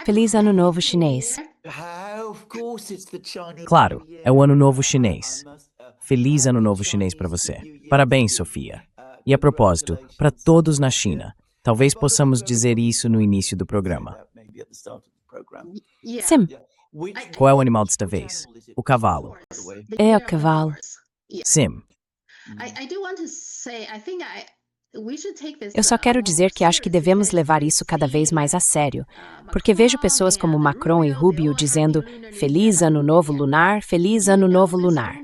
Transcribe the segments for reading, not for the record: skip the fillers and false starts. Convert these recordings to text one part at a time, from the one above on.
Feliz Ano Novo Chinês. Claro, é o Ano Novo Chinês. Feliz Ano Novo Chinês para você. Parabéns, Sofia. E a propósito, para todos na China, talvez possamos dizer isso no início do programa. Sim, Qual é o animal desta vez? O cavalo. é o cavalo. Sim. Eu só quero dizer que acho que devemos levar isso cada vez mais a sério, porque vejo pessoas como Macron e Rubio dizendo Feliz Ano Novo Lunar, Feliz Ano Novo Lunar.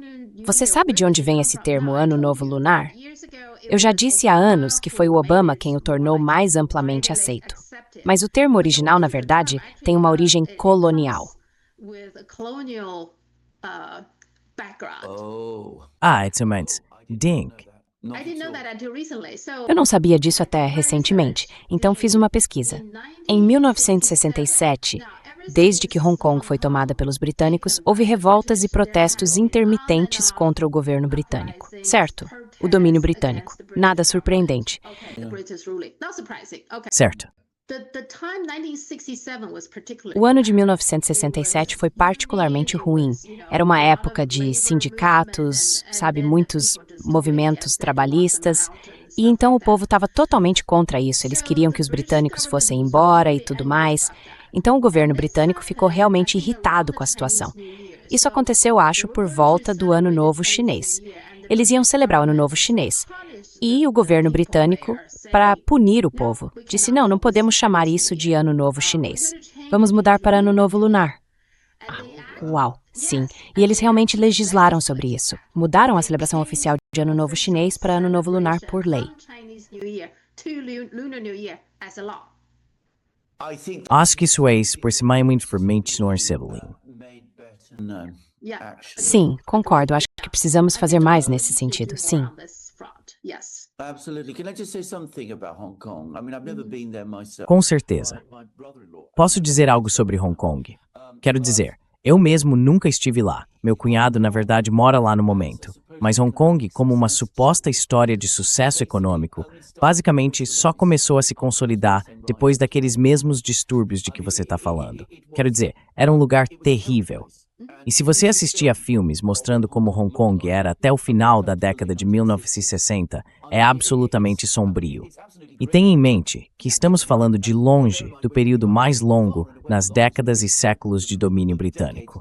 Você sabe de onde vem esse termo Ano Novo Lunar? Eu já disse há anos que foi o Obama quem o tornou mais amplamente aceito. Mas o termo original, na verdade, tem uma origem colonial. Excelente. Dink. Eu não sabia disso até recentemente, então fiz uma pesquisa. Em 1967, desde que Hong Kong foi tomada pelos britânicos, houve revoltas e protestos intermitentes contra o governo britânico. Certo? O domínio britânico. Nada surpreendente. Certo. O ano de 1967 foi particularmente ruim. Era uma época de sindicatos, muitos movimentos trabalhistas. E então o povo estava totalmente contra isso. Eles queriam que os britânicos fossem embora e tudo mais. Então o governo britânico ficou realmente irritado com a situação. Isso aconteceu, acho, por volta do Ano Novo Chinês. Eles iam celebrar o Ano Novo Chinês. E o governo britânico, para punir o povo, disse não podemos chamar isso de Ano Novo Chinês. Vamos mudar para Ano Novo Lunar. Uau, sim. E eles realmente legislaram sobre isso. Mudaram a celebração oficial de Ano Novo Chinês para Ano Novo Lunar por lei. Acho que isso é expressamente civil. Sim, concordo. Acho que precisamos fazer mais nesse sentido, sim. Com certeza. Posso dizer algo sobre Hong Kong? Quero dizer, eu mesmo nunca estive lá. Meu cunhado, na verdade, mora lá no momento. Mas Hong Kong, como uma suposta história de sucesso econômico, basicamente só começou a se consolidar depois daqueles mesmos distúrbios de que você está falando. Quero dizer, era um lugar terrível. E se você assistir a filmes mostrando como Hong Kong era até o final da década de 1960, é absolutamente sombrio. E tenha em mente que estamos falando de longe do período mais longo nas décadas e séculos de domínio britânico.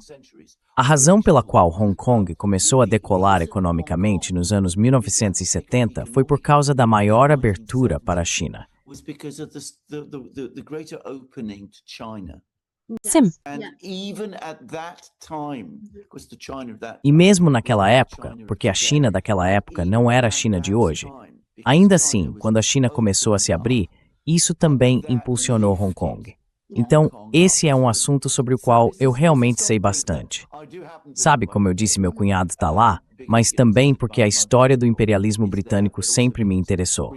A razão pela qual Hong Kong começou a decolar economicamente nos anos 1970 foi por causa da maior abertura para a China. Sim. E mesmo naquela época, porque a China daquela época não era a China de hoje, ainda assim, quando a China começou a se abrir, isso também impulsionou Hong Kong. Então, esse é um assunto sobre o qual eu realmente sei bastante. Sabe, como eu disse, meu cunhado está lá, mas também porque a história do imperialismo britânico sempre me interessou.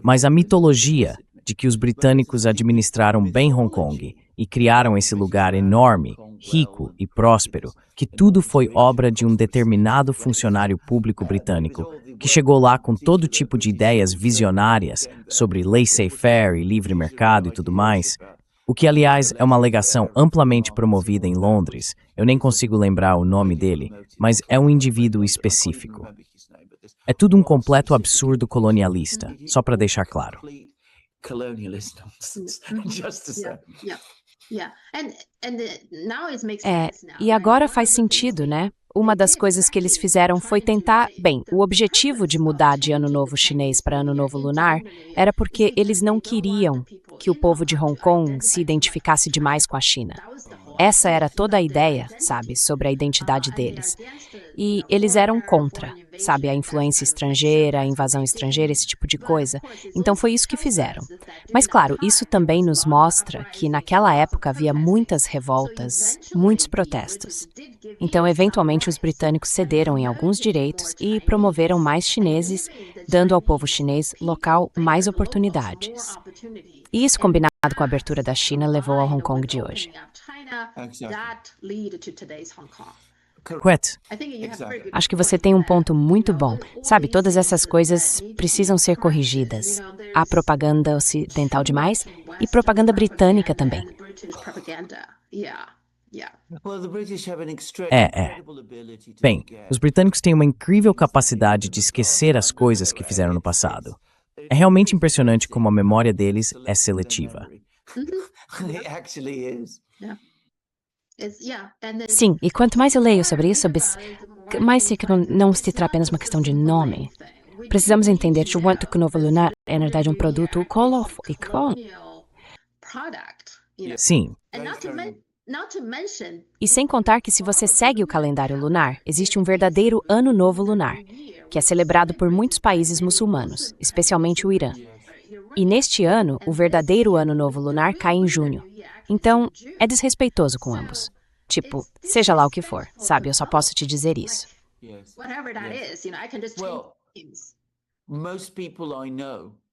Mas a mitologia de que os britânicos administraram bem Hong Kong e criaram esse lugar enorme, rico e próspero, que tudo foi obra de um determinado funcionário público britânico, que chegou lá com todo tipo de ideias visionárias sobre laissez-faire e livre mercado e tudo mais, o que, aliás, é uma alegação amplamente promovida em Londres. Eu nem consigo lembrar o nome dele, mas é um indivíduo específico. É tudo um completo absurdo colonialista, só para deixar claro. E agora faz sentido, né? Uma das coisas que eles fizeram foi tentar... o objetivo de mudar de Ano Novo Chinês para Ano Novo Lunar era porque eles não queriam que o povo de Hong Kong se identificasse demais com a China. Essa era toda a ideia, sobre a identidade deles. E eles eram contra, a influência estrangeira, a invasão estrangeira, esse tipo de coisa. Então foi isso que fizeram. Mas claro, isso também nos mostra que naquela época havia muitas revoltas, muitos protestos. Então, eventualmente, os britânicos cederam em alguns direitos e promoveram mais chineses, dando ao povo chinês local mais oportunidades. E isso, combinado com a abertura da China, levou ao Hong Kong de hoje. Acho que você tem um ponto muito bom. Todas essas coisas precisam ser corrigidas. Há propaganda ocidental demais e propaganda britânica também. Bem, os britânicos têm uma incrível capacidade de esquecer as coisas que fizeram no passado. É realmente impressionante como a memória deles é seletiva. Sim, e quanto mais eu leio sobre isso, mais sei que não se trata apenas uma questão de nome. Precisamos entender que o novo lunar é, na verdade, um produto colorful. Sim, E sem contar que se você segue o calendário lunar, existe um verdadeiro Ano Novo Lunar, que é celebrado por muitos países muçulmanos, especialmente o Irã. E neste ano, o verdadeiro Ano Novo Lunar cai em junho. Então, é desrespeitoso com ambos. Tipo, seja lá o que for, sabe? Eu só posso te dizer isso.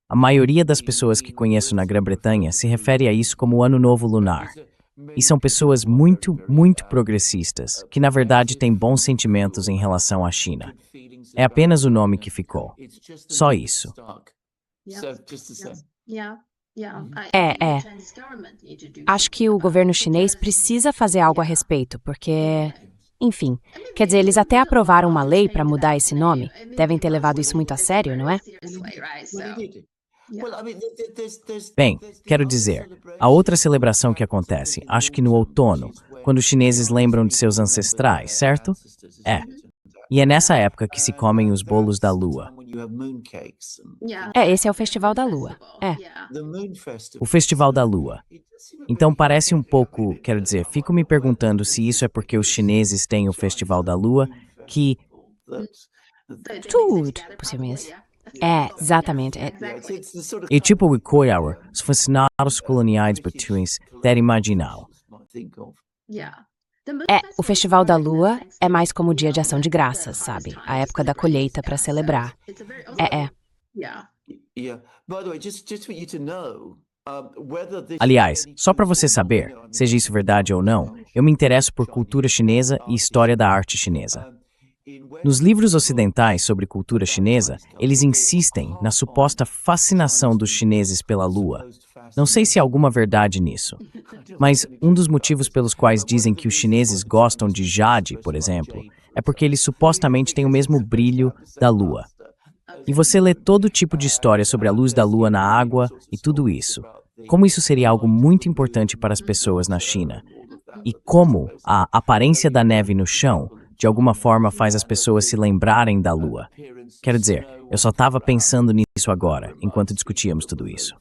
a maioria das pessoas que conheço na Grã-Bretanha se refere a isso como o Ano Novo Lunar. E são pessoas muito, muito progressistas, que na verdade têm bons sentimentos em relação à China. É apenas o nome que ficou. Só isso. Acho que o governo chinês precisa fazer algo a respeito, porque, enfim, quer dizer, eles até aprovaram uma lei para mudar esse nome. Devem ter levado isso muito a sério, não é? Bem, quero dizer, a outra celebração que acontece, acho que no outono, quando os chineses lembram de seus ancestrais, certo? É. E é nessa época que se comem os bolos da lua. Esse é o Festival da Lua. O Festival da Lua. Então parece um pouco, quero dizer, fico me perguntando se isso é porque os chineses têm o Festival da Lua, que... Tudo, possivelmente. Exatamente. E tipo o Koyawar, os funcionários coloniais britânicos devem imaginar. O Festival da Lua é mais como o Dia de Ação de Graças, sabe? A época da colheita para celebrar. Aliás, só para você saber, seja isso verdade ou não, eu me interesso por cultura chinesa e história da arte chinesa. Nos livros ocidentais sobre cultura chinesa, eles insistem na suposta fascinação dos chineses pela lua. Não sei se há alguma verdade nisso, mas um dos motivos pelos quais dizem que os chineses gostam de jade, por exemplo, é porque eles supostamente têm o mesmo brilho da lua. E você lê todo tipo de história sobre a luz da lua na água e tudo isso. Como isso seria algo muito importante para as pessoas na China. E como a aparência da neve no chão, de alguma forma, faz as pessoas se lembrarem da lua. Quero dizer, eu só estava pensando nisso agora, enquanto discutíamos tudo isso.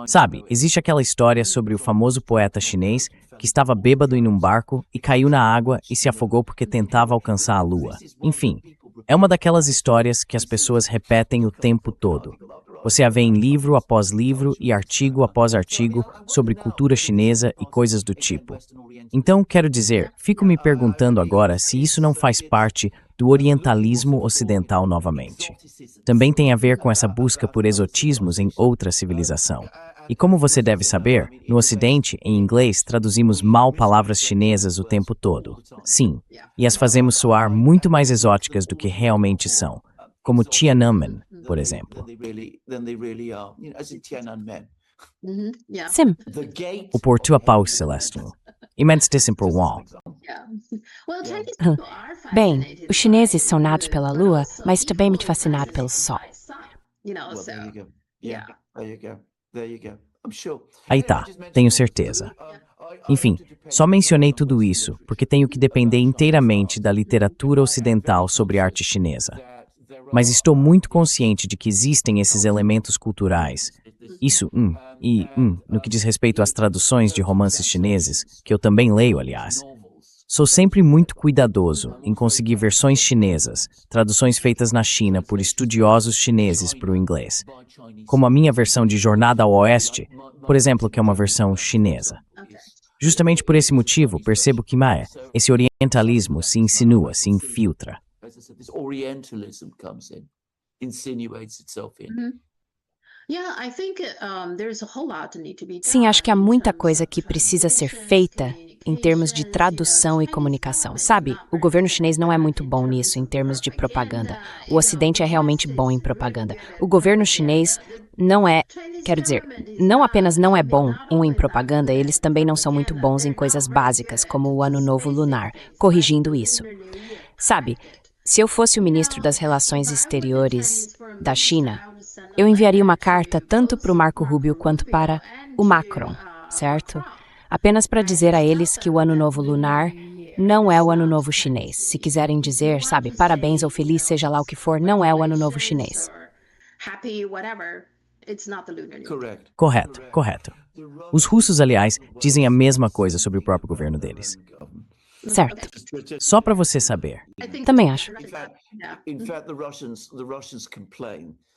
Sabe, existe aquela história sobre o famoso poeta chinês que estava bêbado em um barco e caiu na água e se afogou porque tentava alcançar a lua. Enfim, é uma daquelas histórias que as pessoas repetem o tempo todo. Você a vê em livro após livro e artigo após artigo sobre cultura chinesa e coisas do tipo. Então, quero dizer, fico me perguntando agora se isso não faz parte do orientalismo ocidental novamente. Também tem a ver com essa busca por exotismos em outra civilização. E como você deve saber, no Ocidente, em inglês, traduzimos mal palavras chinesas o tempo todo. Sim, e as fazemos soar muito mais exóticas do que realmente são, como Tiananmen, por exemplo. Sim. O Porto Apau Celestino. Imenso por Wall. Bem, os chineses são nados pela lua, mas também muito fascinados pelo sol. Aí tá, tenho certeza. Enfim, só mencionei tudo isso porque tenho que depender inteiramente da literatura ocidental sobre arte chinesa. Mas estou muito consciente de que existem esses elementos culturais. Isso, no que diz respeito às traduções de romances chineses, que eu também leio, aliás. Sou sempre muito cuidadoso em conseguir versões chinesas, traduções feitas na China por estudiosos chineses para o inglês. Como a minha versão de Jornada ao Oeste, por exemplo, que é uma versão chinesa. Justamente por esse motivo, percebo que esse orientalismo se insinua, se infiltra. Sim, acho que há muita coisa que precisa ser feita em termos de tradução e comunicação. Sabe, o governo chinês não é muito bom nisso em termos de propaganda. O Ocidente é realmente bom em propaganda. O governo chinês não é, quero dizer, não apenas não é bom em propaganda, eles também não são muito bons em coisas básicas, como o Ano Novo Lunar, corrigindo isso. Sabe, se eu fosse o ministro das Relações Exteriores da China, eu enviaria uma carta tanto para o Marco Rubio quanto para o Macron, certo? Apenas para dizer a eles que o Ano Novo Lunar não é o Ano Novo Chinês. Se quiserem dizer, sabe, parabéns ou feliz, seja lá o que for, não é o Ano Novo Chinês. Correto, correto. Os russos, aliás, dizem a mesma coisa sobre o próprio governo deles. Certo. Só para você saber. Também acho.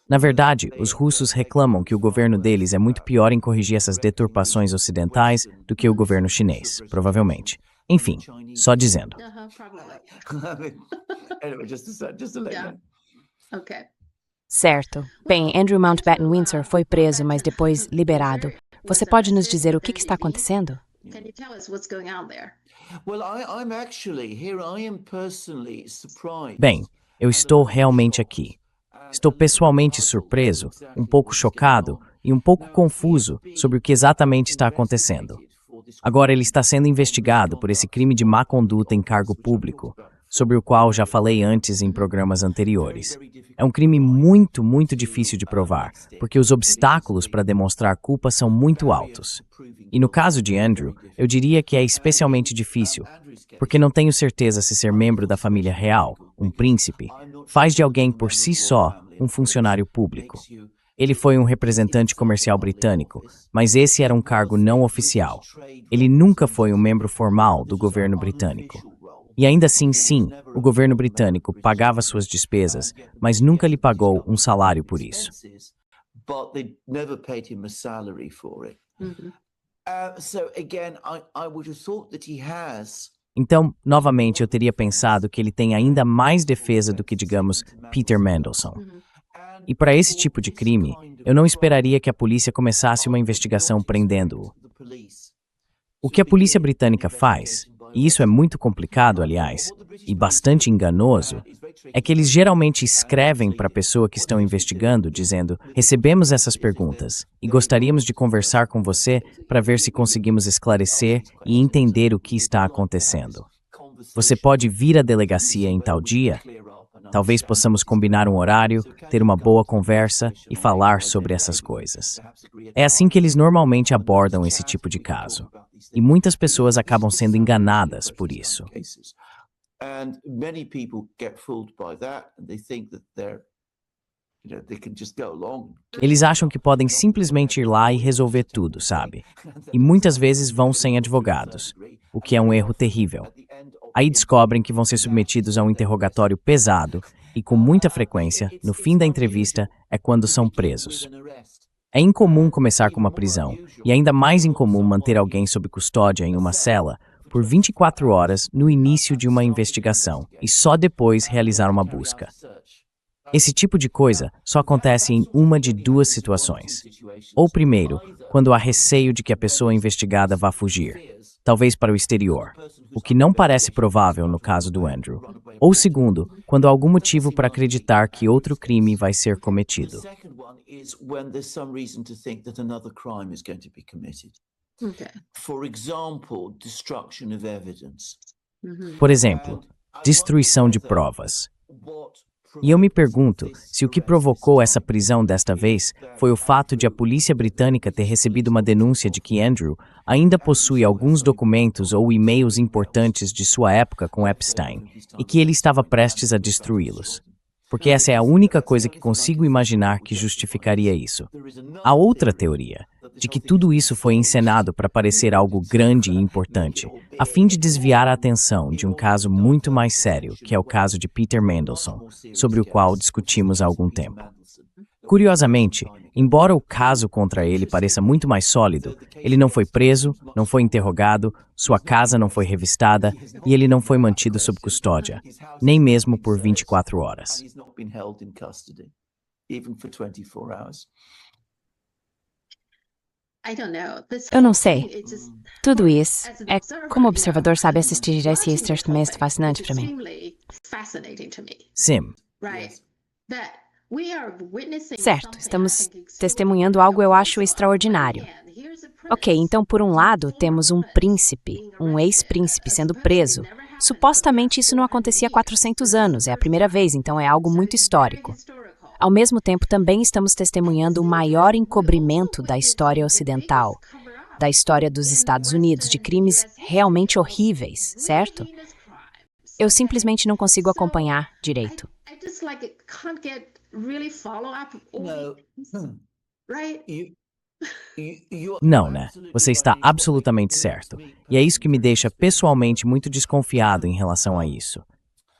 Na verdade, os russos reclamam que o governo deles é muito pior em corrigir essas deturpações ocidentais do que o governo chinês, provavelmente. Enfim, só dizendo. Certo. Bem, Andrew Mountbatten Windsor foi preso, mas depois liberado. Você pode nos dizer o que está acontecendo? Bem, eu estou realmente aqui. Estou pessoalmente surpreso, um pouco chocado e um pouco confuso sobre o que exatamente está acontecendo. Agora ele está sendo investigado por esse crime de má conduta em cargo público, sobre o qual já falei antes em programas anteriores. É um crime muito, muito difícil de provar, porque os obstáculos para demonstrar culpa são muito altos. E no caso de Andrew, eu diria que é especialmente difícil, porque não tenho certeza se ser membro da família real, um príncipe, faz de alguém por si só um funcionário público. Ele foi um representante comercial britânico, mas esse era um cargo não oficial. Ele nunca foi um membro formal do governo britânico. E ainda assim, sim, o governo britânico pagava suas despesas, mas nunca lhe pagou um salário por isso. Então, novamente, eu teria pensado que ele tem ainda mais defesa do que, digamos, Peter Mandelson. E para esse tipo de crime, eu não esperaria que a polícia começasse uma investigação prendendo-o. O que a polícia britânica faz, e isso é muito complicado, aliás, e bastante enganoso, é que eles geralmente escrevem para a pessoa que estão investigando, dizendo: recebemos essas perguntas e gostaríamos de conversar com você para ver se conseguimos esclarecer e entender o que está acontecendo. Você pode vir à delegacia em tal dia? Talvez possamos combinar um horário, ter uma boa conversa e falar sobre essas coisas. É assim que eles normalmente abordam esse tipo de caso. E muitas pessoas acabam sendo enganadas por isso. Eles acham que podem simplesmente ir lá e resolver tudo, sabe? E muitas vezes vão sem advogados, o que é um erro terrível. Aí descobrem que vão ser submetidos a um interrogatório pesado e, com muita frequência, no fim da entrevista, é quando são presos. É incomum começar com uma prisão, e ainda mais incomum manter alguém sob custódia em uma cela por 24 horas no início de uma investigação e só depois realizar uma busca. Esse tipo de coisa só acontece em uma de duas situações. Ou primeiro, quando há receio de que a pessoa investigada vá fugir, talvez para o exterior, o que não parece provável no caso do Andrew. Ou segundo, quando há algum motivo para acreditar que outro crime vai ser cometido. Por exemplo, destruição de provas. E eu me pergunto se o que provocou essa prisão desta vez foi o fato de a polícia britânica ter recebido uma denúncia de que Andrew ainda possui alguns documentos ou e-mails importantes de sua época com Epstein e que ele estava prestes a destruí-los. Porque essa é a única coisa que consigo imaginar que justificaria isso. Há outra teoria, de que tudo isso foi encenado para parecer algo grande e importante, a fim de desviar a atenção de um caso muito mais sério, que é o caso de Peter Mandelson, sobre o qual discutimos há algum tempo. Curiosamente, embora o caso contra ele pareça muito mais sólido, ele não foi preso, não foi interrogado, sua casa não foi revistada e ele não foi mantido sob custódia, nem mesmo por 24 horas. Eu não sei. Tudo isso é, como observador, sabe, assistir a esse extremamente fascinante para mim. Sim, Certo, estamos testemunhando algo eu acho extraordinário. Ok, então por um lado temos um príncipe, um ex-príncipe sendo preso. Supostamente isso não acontecia há 400 anos, é a primeira vez, então é algo muito histórico. Ao mesmo tempo, também estamos testemunhando o maior encobrimento da história ocidental, da história dos Estados Unidos, de crimes realmente horríveis, certo? Eu simplesmente não consigo acompanhar direito. não, né? Você está absolutamente certo. E é isso que me deixa pessoalmente muito desconfiado em relação a isso.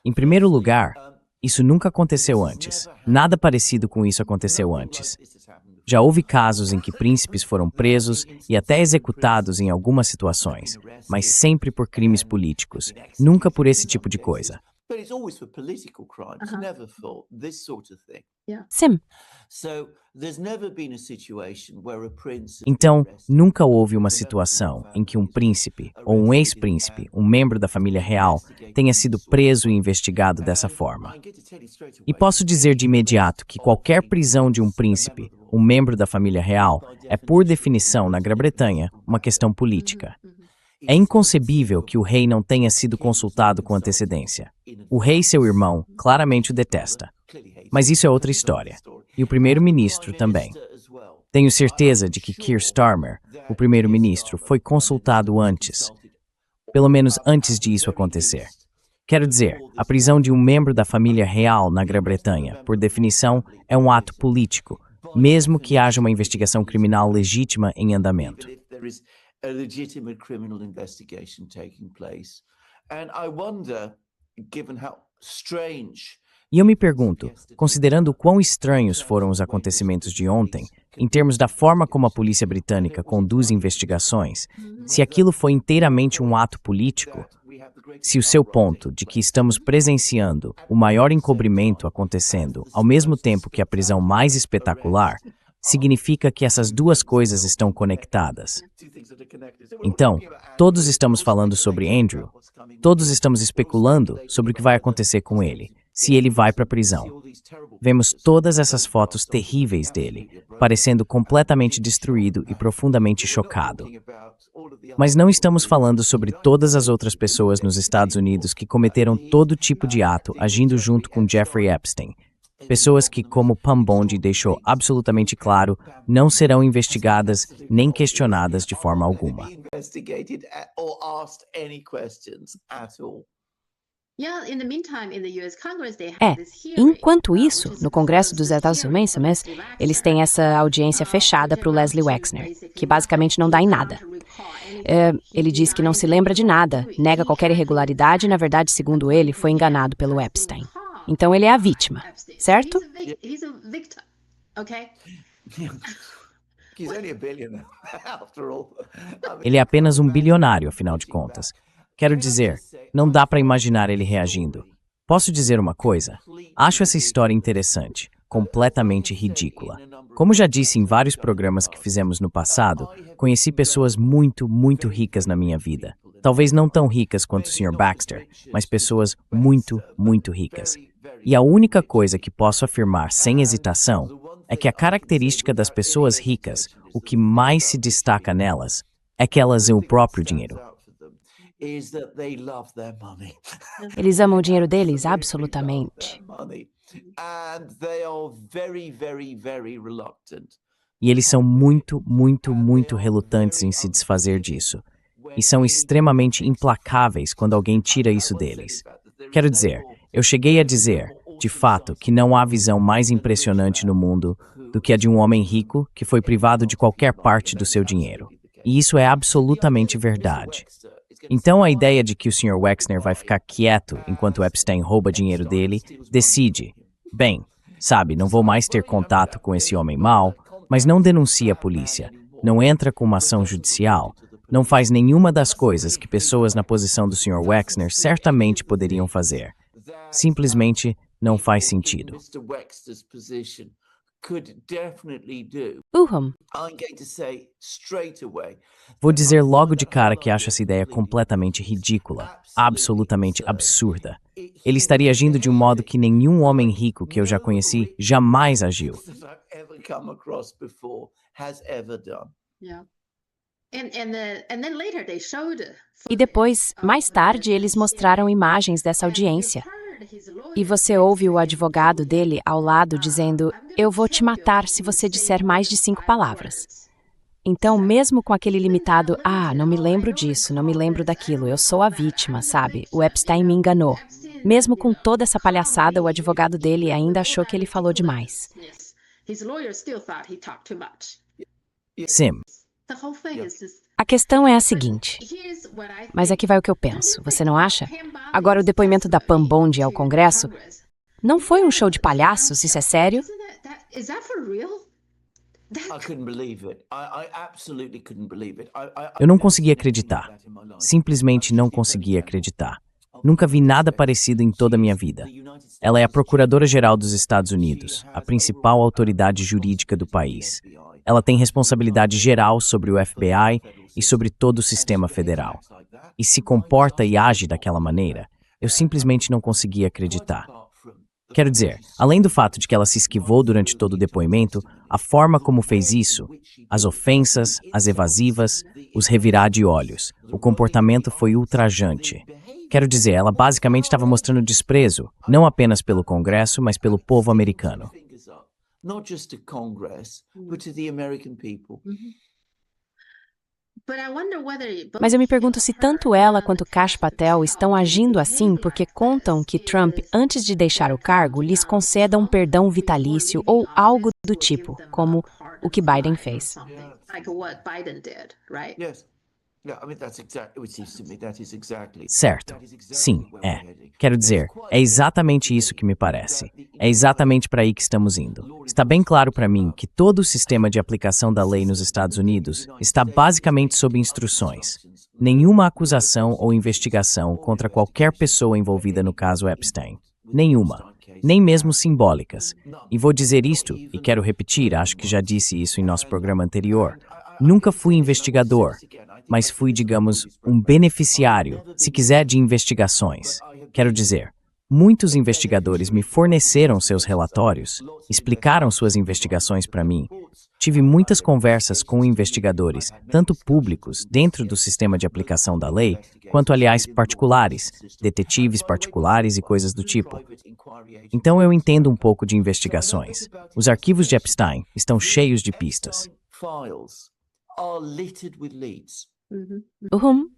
Em primeiro lugar, isso nunca aconteceu antes. Nada parecido com isso aconteceu antes. Já houve casos em que príncipes foram presos e até executados em algumas situações, mas sempre por crimes políticos, nunca por esse tipo de coisa. Sim. Então, nunca houve uma situação em que um príncipe ou um ex-príncipe, um membro da família real, tenha sido preso e investigado dessa forma. E posso dizer de imediato que qualquer prisão de um príncipe, um membro da família real, é por definição, na Grã-Bretanha, uma questão política. É inconcebível que o rei não tenha sido consultado com antecedência. O rei e seu irmão claramente o detesta. Mas isso é outra história. E o primeiro-ministro também. Tenho certeza de que Keir Starmer, o primeiro-ministro, foi consultado antes. Pelo menos antes de isso acontecer. Quero dizer, a prisão de um membro da família real na Grã-Bretanha, por definição, é um ato político, mesmo que haja uma investigação criminal legítima em andamento. E eu me pergunto, considerando o quão estranhos foram os acontecimentos de ontem, em termos da forma como a polícia britânica conduz investigações, se aquilo foi inteiramente um ato político, se o seu ponto de que estamos presenciando o maior encobrimento acontecendo ao mesmo tempo que a prisão mais espetacular, significa que essas duas coisas estão conectadas. Então, todos estamos falando sobre Andrew, todos estamos especulando sobre o que vai acontecer com ele, se ele vai para a prisão. Vemos todas essas fotos terríveis dele, parecendo completamente destruído e profundamente chocado. Mas não estamos falando sobre todas as outras pessoas nos Estados Unidos que cometeram todo tipo de ato agindo junto com Jeffrey Epstein. Pessoas que, como Pam Bondi deixou absolutamente claro, não serão investigadas nem questionadas de forma alguma. Enquanto isso, no Congresso dos Estados Unidos, eles têm essa audiência fechada para o Leslie Wexner, que basicamente não dá em nada. Ele diz que não se lembra de nada, nega qualquer irregularidade e, na verdade, segundo ele, foi enganado pelo Epstein. Então ele é a vítima, certo? Ele é apenas um bilionário, afinal de contas. Quero dizer, não dá para imaginar ele reagindo. Posso dizer uma coisa? Acho essa história interessante, completamente ridícula. Como já disse em vários programas que fizemos no passado, conheci pessoas muito, muito ricas na minha vida. Talvez não tão ricas quanto o Sr. Baxter, mas pessoas muito, muito ricas. E a única coisa que posso afirmar sem hesitação é que a característica das pessoas ricas, o que mais se destaca nelas, é que elas têm o próprio dinheiro. Eles amam o dinheiro deles, absolutamente. E eles são muito, muito, muito relutantes em se desfazer disso. E são extremamente implacáveis quando alguém tira isso deles. Quero dizer, eu cheguei a dizer, de fato, que não há visão mais impressionante no mundo do que a de um homem rico que foi privado de qualquer parte do seu dinheiro. E isso é absolutamente verdade. Então a ideia de que o Sr. Wexner vai ficar quieto enquanto Epstein rouba dinheiro dele, decide, bem, sabe, não vou mais ter contato com esse homem mau, mas não denuncia a polícia, não entra com uma ação judicial, não faz nenhuma das coisas que pessoas na posição do Sr. Wexner certamente poderiam fazer. Simplesmente não faz sentido. Uhum. Vou dizer logo de cara que acho essa ideia completamente ridícula, absolutamente absurda. Ele estaria agindo de um modo que nenhum homem rico que eu já conheci jamais agiu. E depois, mais tarde, eles mostraram imagens dessa audiência. E você ouve o advogado dele ao lado dizendo: "Eu vou te matar se você disser mais de 5 palavras." Então, mesmo com aquele limitado, não me lembro disso, não me lembro daquilo, eu sou a vítima, sabe? O Epstein me enganou. Mesmo com toda essa palhaçada, o advogado dele ainda achou que ele falou demais. Sim, A questão é a seguinte, mas aqui vai o que eu penso, você não acha? Agora, o depoimento da Pam Bondi ao Congresso não foi um show de palhaços, isso é sério? eu não conseguia acreditar. Simplesmente não conseguia acreditar. Nunca vi nada parecido em toda a minha vida. Ela é a Procuradora-Geral dos Estados Unidos, a principal autoridade jurídica do país. Ela tem responsabilidade geral sobre o FBI e sobre todo o sistema federal. E se comporta e age daquela maneira, eu simplesmente não conseguia acreditar. Quero dizer, além do fato de que ela se esquivou durante todo o depoimento, a forma como fez isso, as ofensas, as evasivas, os revirar de olhos, o comportamento foi ultrajante. Quero dizer, ela basicamente estava mostrando desprezo, não apenas pelo Congresso, mas pelo povo americano. Mas eu me pergunto se tanto ela quanto Kash Patel estão agindo assim porque contam que Trump, antes de deixar o cargo, lhes conceda um perdão vitalício ou algo do tipo, como o que Biden fez. Certo. Sim, é. Quero dizer, é exatamente isso que me parece. É exatamente para aí que estamos indo. Está bem claro para mim que todo o sistema de aplicação da lei nos Estados Unidos está basicamente sob instruções. Nenhuma acusação ou investigação contra qualquer pessoa envolvida no caso Epstein. Nenhuma. Nem mesmo simbólicas. E vou dizer isto, e quero repetir, acho que já disse isso em nosso programa anterior. Nunca fui investigador, mas fui, digamos, um beneficiário, se quiser, de investigações. Quero dizer, muitos investigadores me forneceram seus relatórios, explicaram suas investigações para mim. Tive muitas conversas com investigadores, tanto públicos, dentro do sistema de aplicação da lei, quanto, aliás, particulares, detetives particulares e coisas do tipo. Então eu entendo um pouco de investigações. Os arquivos de Epstein estão cheios de pistas. Uhum.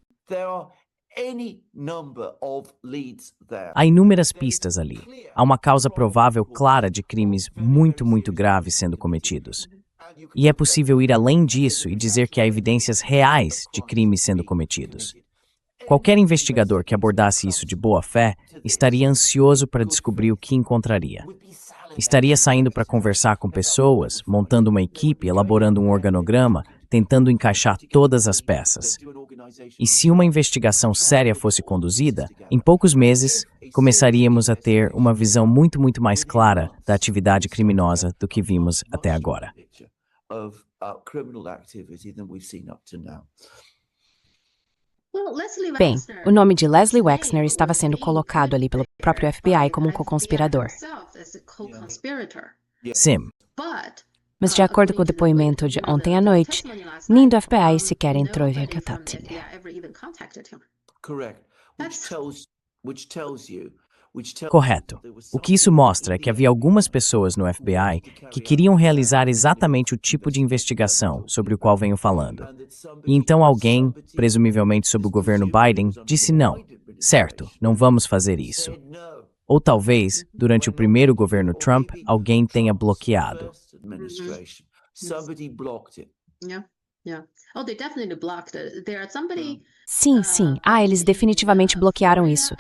Há inúmeras pistas ali. Há uma causa provável clara de crimes muito, muito graves sendo cometidos. E é possível ir além disso e dizer que há evidências reais de crimes sendo cometidos. Qualquer investigador que abordasse isso de boa fé estaria ansioso para descobrir o que encontraria. Estaria saindo para conversar com pessoas, montando uma equipe, elaborando um organograma, tentando encaixar todas as peças. E se uma investigação séria fosse conduzida, em poucos meses, começaríamos a ter uma visão muito, muito mais clara da atividade criminosa do que vimos até agora. Bem, o nome de Leslie Wexner estava sendo colocado ali pelo próprio FBI como um co-conspirador. Sim. Mas de acordo com o depoimento de ontem à noite, nem do FBI sequer entrou em contato. Correto. O que isso mostra é que havia algumas pessoas no FBI que queriam realizar exatamente o tipo de investigação sobre o qual venho falando. E então alguém, presumivelmente sob o governo Biden, disse não. Certo, não vamos fazer isso. Ou talvez, durante o primeiro governo Trump, alguém tenha bloqueado. Sim, eles definitivamente bloquearam isso.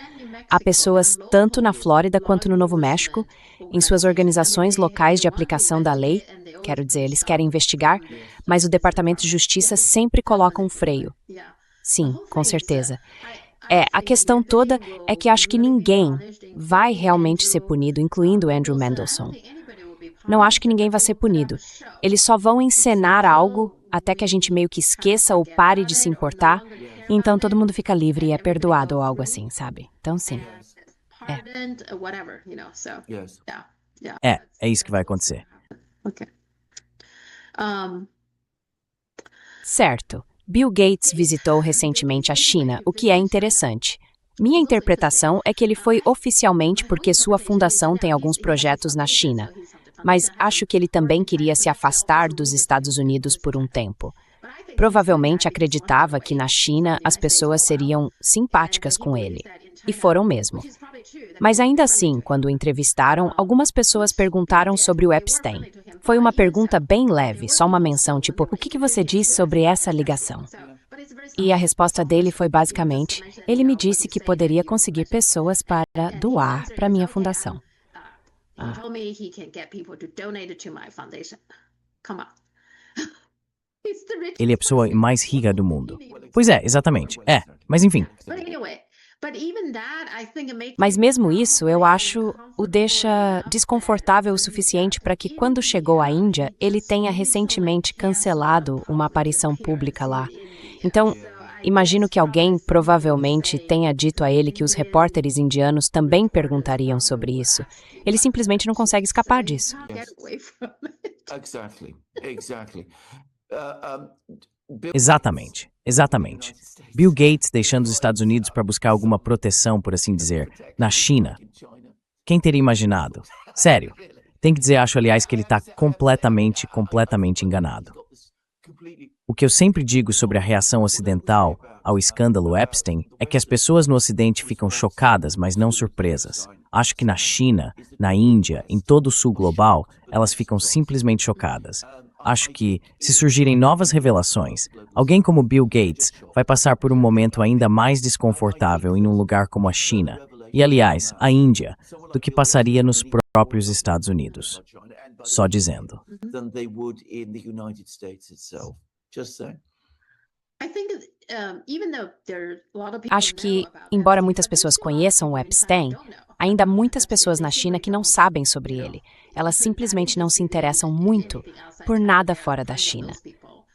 Há pessoas tanto na Flórida quanto no Novo México, em suas organizações locais de aplicação da lei, quero dizer, eles querem investigar, mas o Departamento de Justiça sempre coloca um freio. Sim, com certeza. A questão toda é que acho que ninguém vai realmente ser punido, incluindo Andrew Mendelson. não acho que ninguém vai ser punido. Eles só vão encenar algo até que a gente meio que esqueça ou pare de se importar, e então todo mundo fica livre e é perdoado ou algo assim, sabe? Então, sim. É isso que vai acontecer. Certo. Bill Gates visitou recentemente a China, o que é interessante. Minha interpretação é que ele foi oficialmente porque sua fundação tem alguns projetos na China, mas acho que ele também queria se afastar dos Estados Unidos por um tempo. Provavelmente acreditava que na China as pessoas seriam simpáticas com ele, e foram mesmo. Mas ainda assim, quando o entrevistaram, algumas pessoas perguntaram sobre o Epstein. Foi uma pergunta bem leve, só uma menção, tipo, o que você diz sobre essa ligação? E a resposta dele foi basicamente, ele me disse que poderia conseguir pessoas para doar para minha fundação. Ele é a pessoa mais rica do mundo. Pois é, exatamente. Mas enfim. Mas mesmo isso, eu acho, o deixa desconfortável o suficiente para que, quando chegou à Índia, ele tenha recentemente cancelado uma aparição pública lá. Então, imagino que alguém provavelmente tenha dito a ele que os repórteres indianos também perguntariam sobre isso. Ele simplesmente não consegue escapar disso. Exatamente. Bill Gates deixando os Estados Unidos para buscar alguma proteção, por assim dizer, na China. Quem teria imaginado? Sério. Tem que dizer, acho, aliás, que ele está completamente enganado. O que eu sempre digo sobre a reação ocidental ao escândalo Epstein é que as pessoas no Ocidente ficam chocadas, mas não surpresas. Acho que na China, na Índia, em todo o sul global, elas ficam simplesmente chocadas. Acho que, se surgirem novas revelações, alguém como Bill Gates vai passar por um momento ainda mais desconfortável em um lugar como a China, e aliás, a Índia, do que passaria nos próprios Estados Unidos. Só dizendo. Acho que, embora muitas pessoas conheçam o Epstein, ainda há muitas pessoas na China que não sabem sobre ele. Elas simplesmente não se interessam muito por nada fora da China.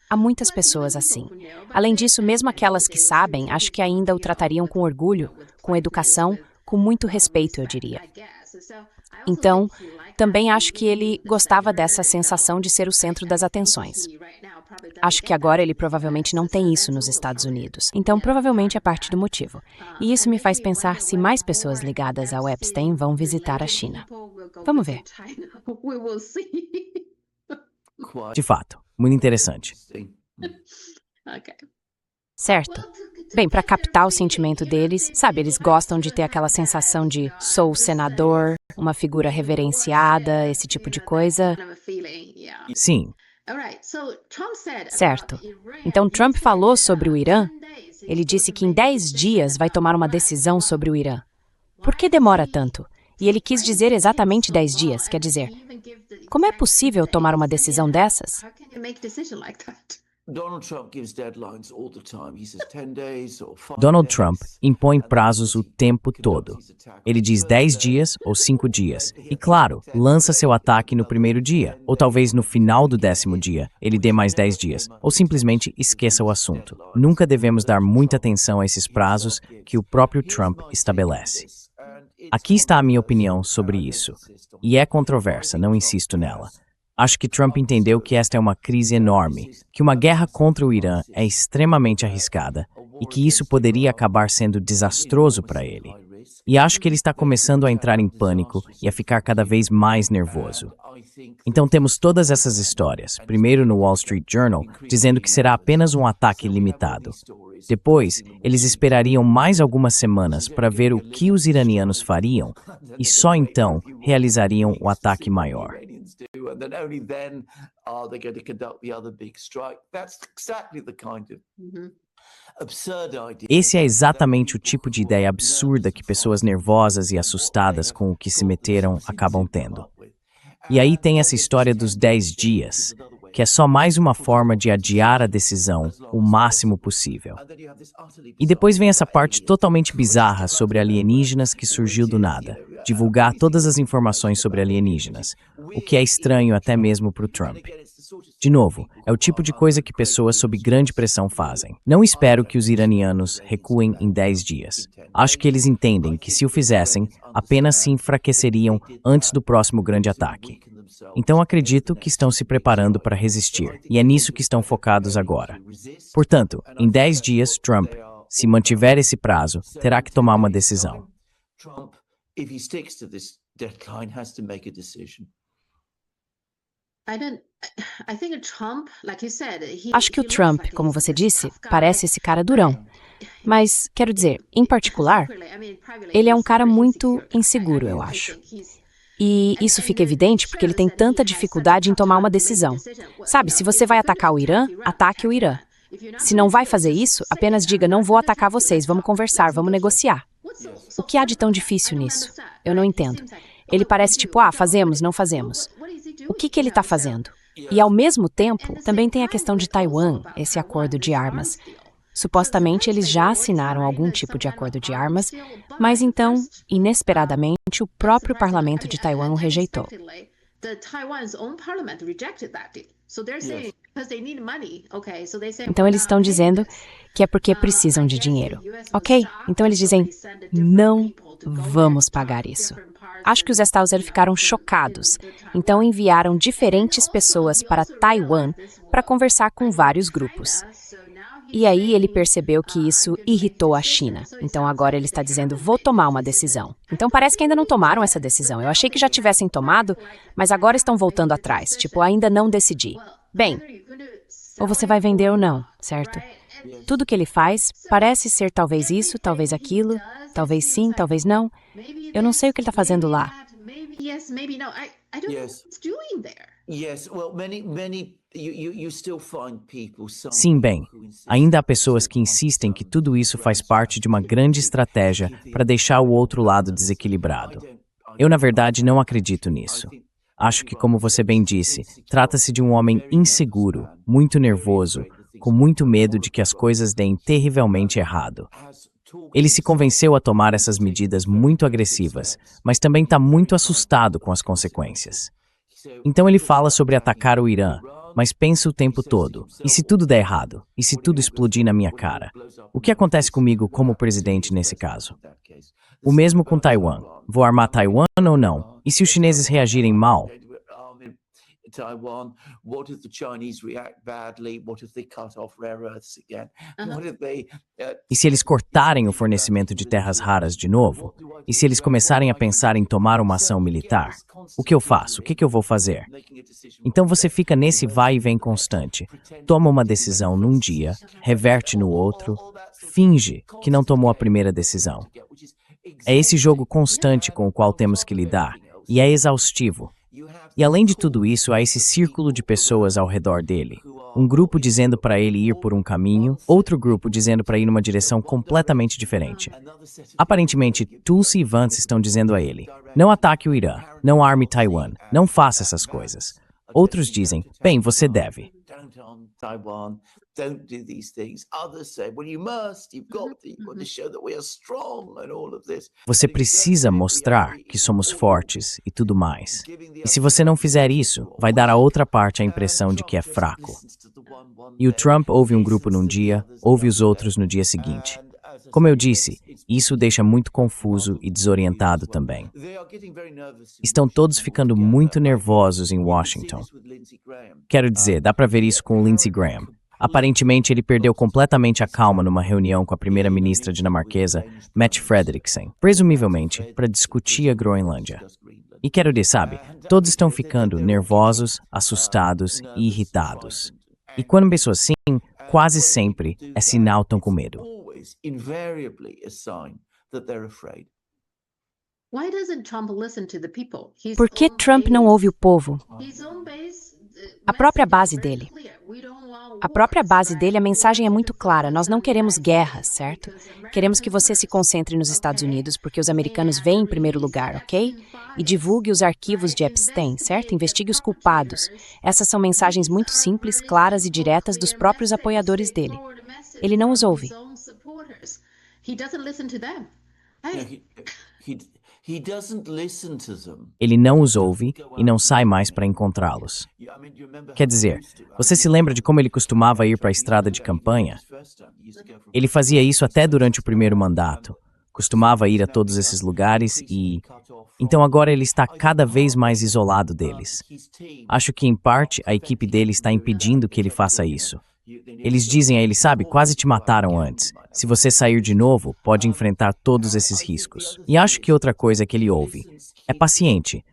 Há muitas pessoas assim. Além disso, mesmo aquelas que sabem, acho que ainda o tratariam com orgulho, com educação, com muito respeito, eu diria. Então, também acho que ele gostava dessa sensação de ser o centro das atenções. Acho que agora ele provavelmente não tem isso nos Estados Unidos. Então, provavelmente é parte do motivo. E isso me faz pensar se mais pessoas ligadas ao Epstein vão visitar a China. Vamos ver. De fato, muito interessante. Certo. Bem, para captar o sentimento deles, sabe, eles gostam de ter aquela sensação de sou o senador, uma figura reverenciada, esse tipo de coisa. Sim. Certo. Então Trump falou sobre o Irã. Ele disse que em 10 dias vai tomar uma decisão sobre o Irã. Por que demora tanto? E ele quis dizer exatamente 10 dias, quer dizer, como é possível tomar uma decisão dessas? Donald Trump impõe prazos o tempo todo. Ele diz 10 dias ou 5 dias. E claro, lança seu ataque no primeiro dia, ou talvez no final do 10º dia, ele dê mais 10 dias, ou simplesmente esqueça o assunto. Nunca devemos dar muita atenção a esses prazos que o próprio Trump estabelece. Aqui está a minha opinião sobre isso. E é controversa, não insisto nela. Acho que Trump entendeu que esta é uma crise enorme, que uma guerra contra o Irã é extremamente arriscada e que isso poderia acabar sendo desastroso para ele. E acho que ele está começando a entrar em pânico e a ficar cada vez mais nervoso. Então temos todas essas histórias, primeiro no Wall Street Journal, dizendo que será apenas um ataque limitado. Depois, eles esperariam mais algumas semanas para ver o que os iranianos fariam e só então realizariam o ataque maior. Esse é exatamente o tipo de ideia absurda que pessoas nervosas e assustadas com o que se meteram acabam tendo. E aí tem essa história dos 10 dias. que é só mais uma forma de adiar a decisão o máximo possível. E depois vem essa parte totalmente bizarra sobre alienígenas que surgiu do nada, divulgar todas as informações sobre alienígenas, o que é estranho até mesmo para o Trump. De novo, é o tipo de coisa que pessoas sob grande pressão fazem. Não espero que os iranianos recuem em 10 dias. Acho que eles entendem que, se o fizessem, apenas se enfraqueceriam antes do próximo grande ataque. Então acredito que estão se preparando para resistir, e é nisso que estão focados agora. Portanto, em 10 dias, Trump, se mantiver esse prazo, terá que tomar uma decisão. Acho que o Trump, como você disse, parece esse cara durão. Mas, quero dizer, em particular, ele é um cara muito inseguro, eu acho. E isso fica evidente porque ele tem tanta dificuldade em tomar uma decisão. Sabe, se você vai atacar o Irã, ataque o Irã. Se não vai fazer isso, apenas diga, não vou atacar vocês, vamos conversar, vamos negociar. O que há de tão difícil nisso? Eu não entendo. Ele parece tipo, fazemos, não fazemos. O que ele está fazendo? E, ao mesmo tempo, também tem a questão de Taiwan, esse acordo de armas. Supostamente, eles já assinaram algum tipo de acordo de armas, mas então, inesperadamente, o próprio parlamento de Taiwan o rejeitou. Então, eles estão dizendo que é porque precisam de dinheiro. Ok, então eles dizem, não vamos pagar isso. Acho que os Stauser ficaram chocados, então enviaram diferentes pessoas para Taiwan para conversar com vários grupos. E aí ele percebeu que isso irritou a China. Então agora ele está dizendo, vou tomar uma decisão. Então parece que ainda não tomaram essa decisão. Eu achei que já tivessem tomado, mas agora estão voltando atrás. Tipo, ainda não decidi. Bem, ou você vai vender ou não, certo? Tudo que ele faz parece ser talvez isso, talvez aquilo, talvez sim, talvez não. Eu não sei o que ele está fazendo lá. Sim, bem, ainda há pessoas que insistem que tudo isso faz parte de uma grande estratégia para deixar o outro lado desequilibrado. Eu, na verdade, não acredito nisso. Acho que, como você bem disse, trata-se de um homem inseguro, muito nervoso, com muito medo de que as coisas deem terrivelmente errado. Ele se convenceu a tomar essas medidas muito agressivas, mas também está muito assustado com as consequências. Então ele fala sobre atacar o Irã, mas pensa o tempo todo, e se tudo der errado? E se tudo explodir na minha cara? O que acontece comigo como presidente nesse caso? O mesmo com Taiwan. Vou armar Taiwan ou não? E se os chineses reagirem mal? Taiwan, what if the Chinese react badly? What if they cut off rare earths again? What if they E se eles cortarem o fornecimento de terras raras de novo? E se eles começarem a pensar em tomar uma ação militar? O que eu faço? O que eu vou fazer? Então você fica nesse vai e vem constante. Toma uma decisão num dia, reverte no outro, finge que não tomou a primeira decisão. É esse jogo constante com o qual temos que lidar, e é exaustivo. E além de tudo isso, há esse círculo de pessoas ao redor dele. Um grupo dizendo para ele ir por um caminho, outro grupo dizendo para ir numa direção completamente diferente. Aparentemente, Tulsi e Vance estão dizendo a ele, não ataque o Irã, não arme Taiwan, não faça essas coisas. Outros dizem, bem, você deve. don't do these things. Others say, well, you must, you've got to show that we are strong and all of this. Você precisa mostrar que somos fortes e tudo mais. E se você não fizer isso, vai dar a outra parte a impressão de que é fraco. E o Trump ouve um grupo num dia, ouve os outros no dia seguinte. Como eu disse, isso o deixa muito confuso e desorientado também. Estão todos ficando muito nervosos em Washington. Quero dizer, dá para ver isso com o Lindsey Graham. Aparentemente, ele perdeu completamente a calma numa reunião com a primeira-ministra dinamarquesa, Mette Frederiksen, presumivelmente para discutir a Groenlândia. E quero dizer, sabe, todos estão ficando nervosos, assustados e irritados. E quando penso assim, quase sempre é sinal estão com medo. Por que Trump não ouve o povo? A própria base dele. A própria base dele, a mensagem é muito clara. Nós não queremos guerra, certo? Queremos que você se concentre nos Estados Unidos, porque os americanos vêm em primeiro lugar, ok? E divulgue os arquivos de Epstein, certo? Investigue os culpados. Essas são mensagens muito simples, claras e diretas dos próprios apoiadores dele. Ele não os ouve. Ele não os ouve e não sai mais para encontrá-los. Quer dizer, você se lembra de como ele costumava ir para a estrada de campanha? Ele fazia isso até durante o primeiro mandato. Costumava ir a todos esses lugares e... Então agora ele está cada vez mais isolado deles. Acho que, em parte, a equipe dele está impedindo que ele faça isso. Eles dizem a ele, sabe, quase te mataram antes. Se você sair de novo, pode enfrentar todos esses riscos. E acho que outra coisa que ele ouve é paciente,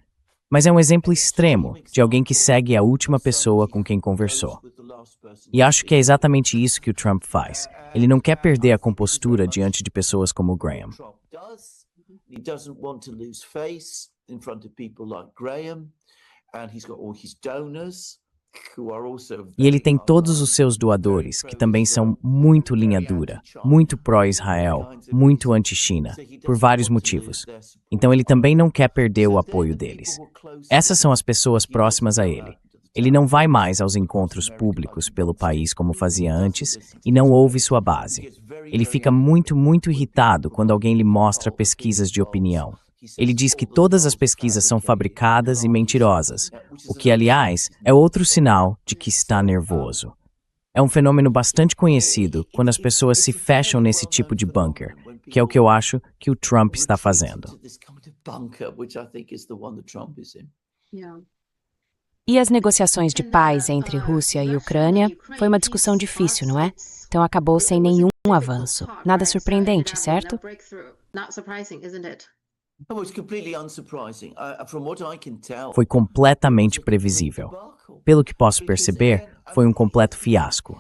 mas é um exemplo extremo de alguém que segue a última pessoa com quem conversou. E acho que é exatamente isso que o Trump faz. Ele não quer perder a compostura diante de pessoas como o Graham. E ele tem todos os seus doadores, que também são muito linha dura, muito pró-Israel, muito anti-China, por vários motivos. Então ele também não quer perder o apoio deles. Essas são as pessoas próximas a ele. Ele não vai mais aos encontros públicos pelo país como fazia antes e não ouve sua base. Ele fica muito irritado quando alguém lhe mostra pesquisas de opinião. Ele diz que todas as pesquisas são fabricadas e mentirosas, o que, aliás, é outro sinal de que está nervoso. É um fenômeno bastante conhecido quando as pessoas se fecham nesse tipo de bunker, que é o que eu acho que o Trump está fazendo. E as negociações de paz entre Rússia e Ucrânia foi uma discussão difícil, não é? Então acabou sem nenhum avanço. Nada surpreendente, certo? Foi completamente previsível. Pelo que posso perceber, foi um completo fiasco.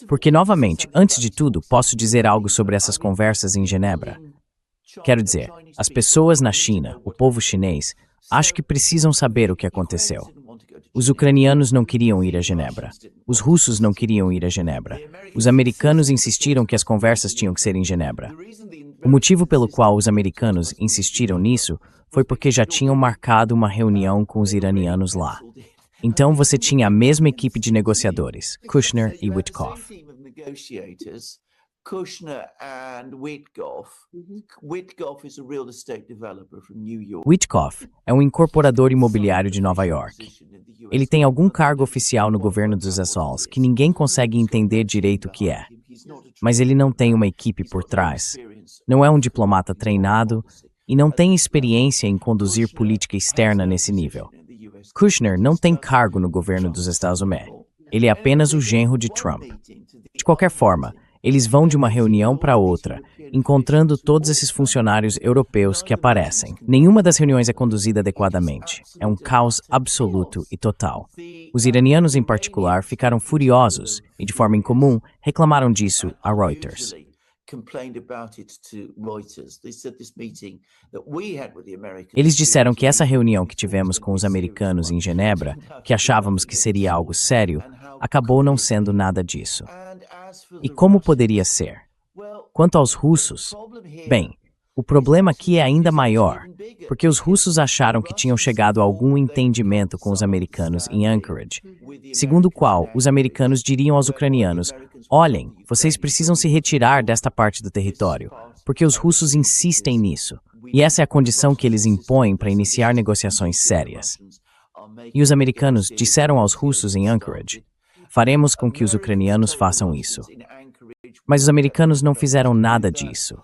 Porque, novamente, antes de tudo, posso dizer algo sobre essas conversas em Genebra. Quero dizer, as pessoas na China, o povo chinês, acho que precisam saber o que aconteceu. Os ucranianos não queriam ir a Genebra. Os russos não queriam ir a Genebra. Os americanos insistiram que as conversas tinham que ser em Genebra. O motivo pelo qual os americanos insistiram nisso foi porque já tinham marcado uma reunião com os iranianos lá. Então você tinha a mesma equipe de negociadores, Kushner e Witkoff. Witkoff é um incorporador imobiliário de Nova York. Ele tem algum cargo oficial no governo dos Azores que ninguém consegue entender direito o que é. Mas ele não tem uma equipe por trás, não é um diplomata treinado e não tem experiência em conduzir política externa nesse nível. Kushner não tem cargo no governo dos Estados Unidos. Ele é apenas o genro de Trump. De qualquer forma, eles vão de uma reunião para outra, encontrando todos esses funcionários europeus que aparecem. Nenhuma das reuniões é conduzida adequadamente. É um caos absoluto e total. Os iranianos, em particular, ficaram furiosos e, de forma incomum, reclamaram disso a Reuters. Eles disseram que essa reunião que tivemos com os americanos em Genebra, que achávamos que seria algo sério, acabou não sendo nada disso. E como poderia ser? Quanto aos russos, bem, o problema aqui é ainda maior, porque os russos acharam que tinham chegado a algum entendimento com os americanos em Anchorage, segundo o qual os americanos diriam aos ucranianos: olhem, vocês precisam se retirar desta parte do território, porque os russos insistem nisso, e essa é a condição que eles impõem para iniciar negociações sérias. E os americanos disseram aos russos em Anchorage: faremos com que os ucranianos façam isso. Mas os americanos não fizeram nada disso.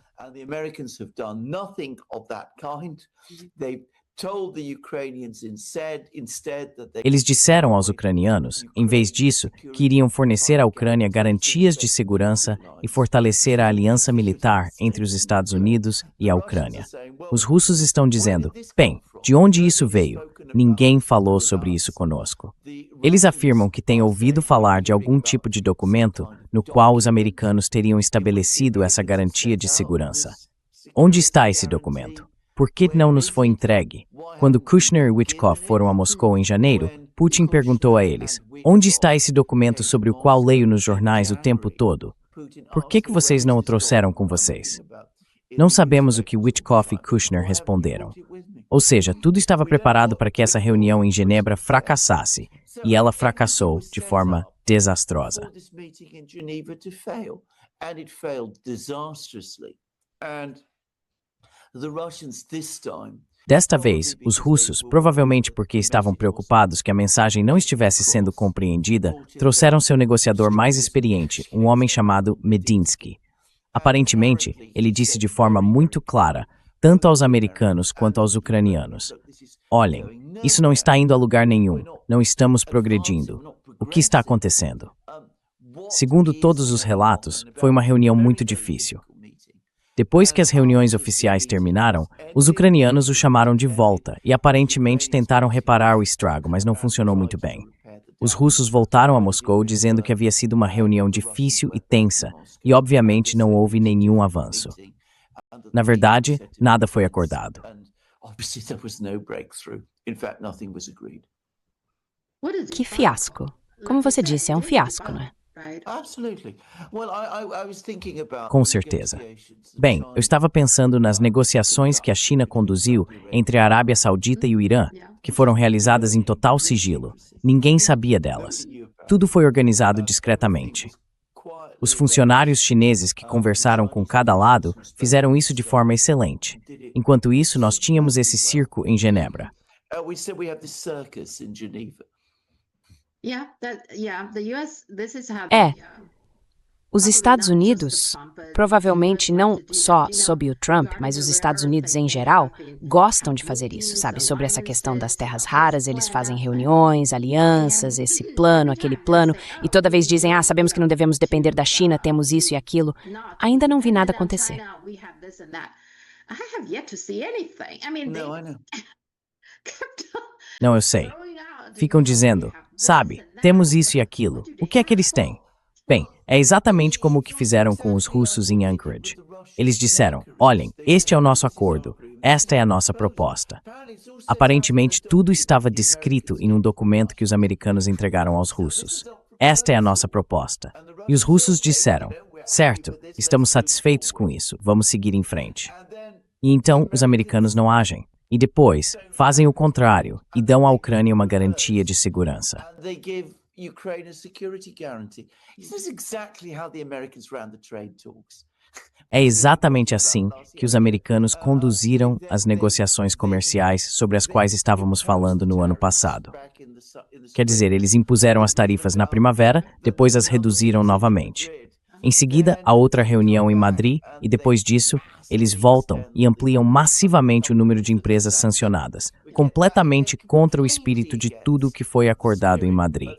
Eles disseram aos ucranianos, em vez disso, que iriam fornecer à Ucrânia garantias de segurança e fortalecer a aliança militar entre os Estados Unidos e a Ucrânia. Os russos estão dizendo: bem, de onde isso veio? Ninguém falou sobre isso conosco. Eles afirmam que têm ouvido falar de algum tipo de documento no qual os americanos teriam estabelecido essa garantia de segurança. Onde está esse documento? Por que não nos foi entregue? Quando Kushner e Witkoff foram a Moscou em janeiro, Putin perguntou a eles: onde está esse documento sobre o qual leio nos jornais o tempo todo? Por que vocês não o trouxeram com vocês? Não sabemos o que Witkoff e Kushner responderam. Ou seja, tudo estava preparado para que essa reunião em Genebra fracassasse, e ela fracassou de forma desastrosa. Desta vez, os russos, provavelmente porque estavam preocupados que a mensagem não estivesse sendo compreendida, trouxeram seu negociador mais experiente, um homem chamado Medinsky. Aparentemente, ele disse de forma muito clara, tanto aos americanos quanto aos ucranianos: olhem, isso não está indo a lugar nenhum, não estamos progredindo. O que está acontecendo? Segundo todos os relatos, foi uma reunião muito difícil. Depois que as reuniões oficiais terminaram, os ucranianos o chamaram de volta e aparentemente tentaram reparar o estrago, mas não funcionou muito bem. Os russos voltaram a Moscou dizendo que havia sido uma reunião difícil e tensa, e obviamente não houve nenhum avanço. Na verdade, nada foi acordado. Que fiasco. Como você disse, é um fiasco, né? Com certeza. Bem, eu estava pensando nas negociações que a China conduziu entre a Arábia Saudita e o Irã, que foram realizadas em total sigilo. Ninguém sabia delas. Tudo foi organizado discretamente. Os funcionários chineses que conversaram com cada lado fizeram isso de forma excelente. Enquanto isso, nós tínhamos esse circo em Genebra. Os Estados Unidos, provavelmente não só sob o Trump, mas os Estados Unidos em geral, gostam de fazer isso, sabe? Sobre essa questão das terras raras, eles fazem reuniões, alianças, esse plano, aquele plano, e toda vez dizem, sabemos que não devemos depender da China, temos isso e aquilo. Ainda não vi nada acontecer. Não, eu sei. Ficam dizendo, sabe, temos isso e aquilo. O que é que eles têm? Bem, é exatamente como o que fizeram com os russos em Anchorage. Eles disseram, olhem, este é o nosso acordo, esta é a nossa proposta. Aparentemente, tudo estava descrito em um documento que os americanos entregaram aos russos. Esta é a nossa proposta. E os russos disseram, certo, estamos satisfeitos com isso, vamos seguir em frente. E então, os americanos não agem. E depois, fazem o contrário e dão à Ucrânia uma garantia de segurança. Ukraine a security guarantee. This is exactly how the Americans ran the trade talks. É exatamente assim que os americanos conduziram as negociações comerciais sobre as quais estávamos falando no ano passado. Quer dizer, eles impuseram as tarifas na primavera, depois as reduziram novamente. Em seguida, há outra reunião em Madrid e depois disso, eles voltam e ampliam massivamente o número de empresas sancionadas, completamente contra o espírito de tudo o que foi acordado em Madrid.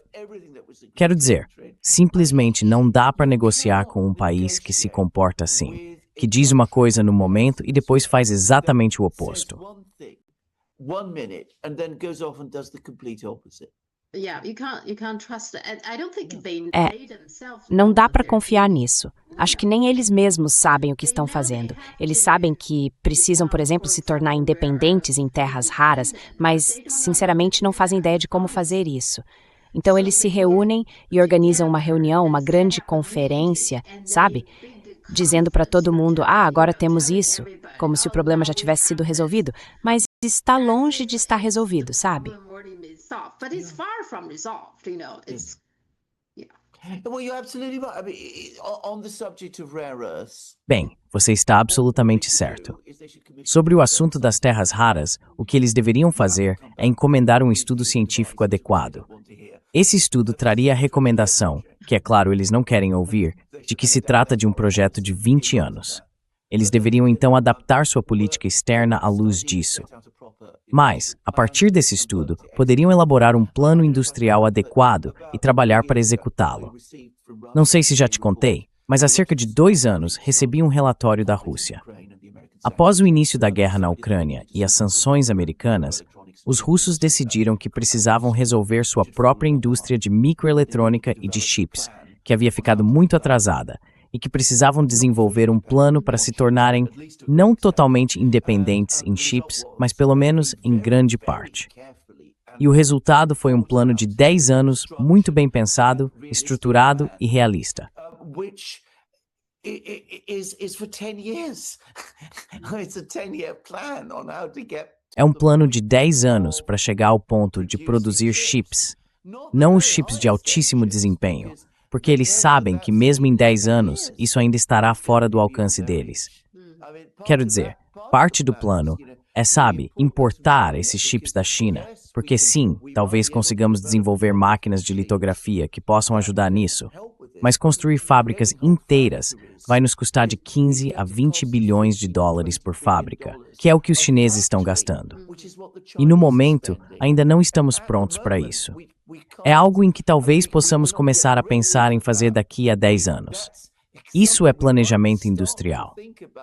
Quero dizer, simplesmente não dá para negociar com um país que se comporta assim, que diz uma coisa no momento e depois faz exatamente o oposto. Não dá para confiar nisso. Acho que nem eles mesmos sabem o que estão fazendo. Eles sabem que precisam, por exemplo, se tornar independentes em terras raras, mas, sinceramente, não fazem ideia de como fazer isso. Então, eles se reúnem e organizam uma reunião, uma grande conferência, sabe? Dizendo para todo mundo, agora temos isso, como se o problema já tivesse sido resolvido. Mas está longe de estar resolvido, sabe? Bem, você está absolutamente certo. Sobre o assunto das terras raras, o que eles deveriam fazer é encomendar um estudo científico adequado. Esse estudo traria a recomendação, que é claro eles não querem ouvir, de que se trata de um projeto de 20 anos. Eles deveriam então adaptar sua política externa à luz disso. Mas, a partir desse estudo, poderiam elaborar um plano industrial adequado e trabalhar para executá-lo. Não sei se já te contei, mas há cerca de 2 anos recebi um relatório da Rússia. Após o início da guerra na Ucrânia e as sanções americanas, os russos decidiram que precisavam resolver sua própria indústria de microeletrônica e de chips, que havia ficado muito atrasada, e que precisavam desenvolver um plano para se tornarem não totalmente independentes em chips, mas pelo menos em grande parte. E o resultado foi um plano de 10 anos muito bem pensado, estruturado e realista. Which is for 10 years. It's a 10-year plan on how to get. É um plano de 10 anos para chegar ao ponto de produzir chips, não os chips de altíssimo desempenho, porque eles sabem que mesmo em 10 anos, isso ainda estará fora do alcance deles. Quero dizer, parte do plano é, importar esses chips da China, porque sim, talvez consigamos desenvolver máquinas de litografia que possam ajudar nisso, mas construir fábricas inteiras vai nos custar de 15 a 20 bilhões de dólares por fábrica, que é o que os chineses estão gastando. E no momento, ainda não estamos prontos para isso. É algo em que talvez possamos começar a pensar em fazer daqui a 10 anos. Isso é planejamento industrial.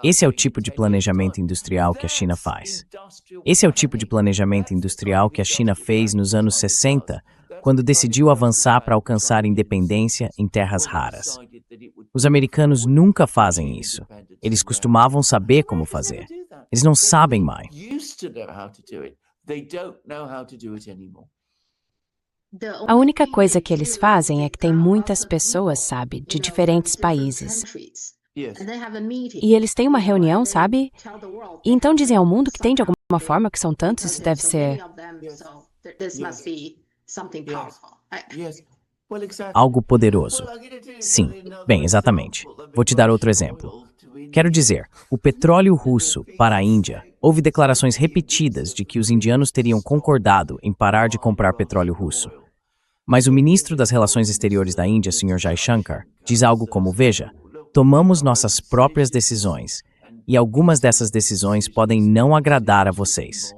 Esse é o tipo de planejamento industrial que a China faz. Esse é o tipo de planejamento industrial que a China fez nos anos 60, quando decidiu avançar para alcançar independência em terras raras. Os americanos nunca fazem isso. Eles costumavam saber como fazer. Eles não sabem mais. A única coisa que eles fazem é que tem muitas pessoas, de diferentes países. E eles têm uma reunião, E então dizem ao mundo que tem de alguma forma que são tantos, isso deve ser... Algo poderoso. Sim, bem, exatamente. Vou te dar outro exemplo. Quero dizer, o petróleo russo para a Índia, houve declarações repetidas de que os indianos teriam concordado em parar de comprar petróleo russo. Mas o ministro das Relações Exteriores da Índia, Sr. Jaishankar, diz algo como, veja, tomamos nossas próprias decisões, e algumas dessas decisões podem não agradar a vocês.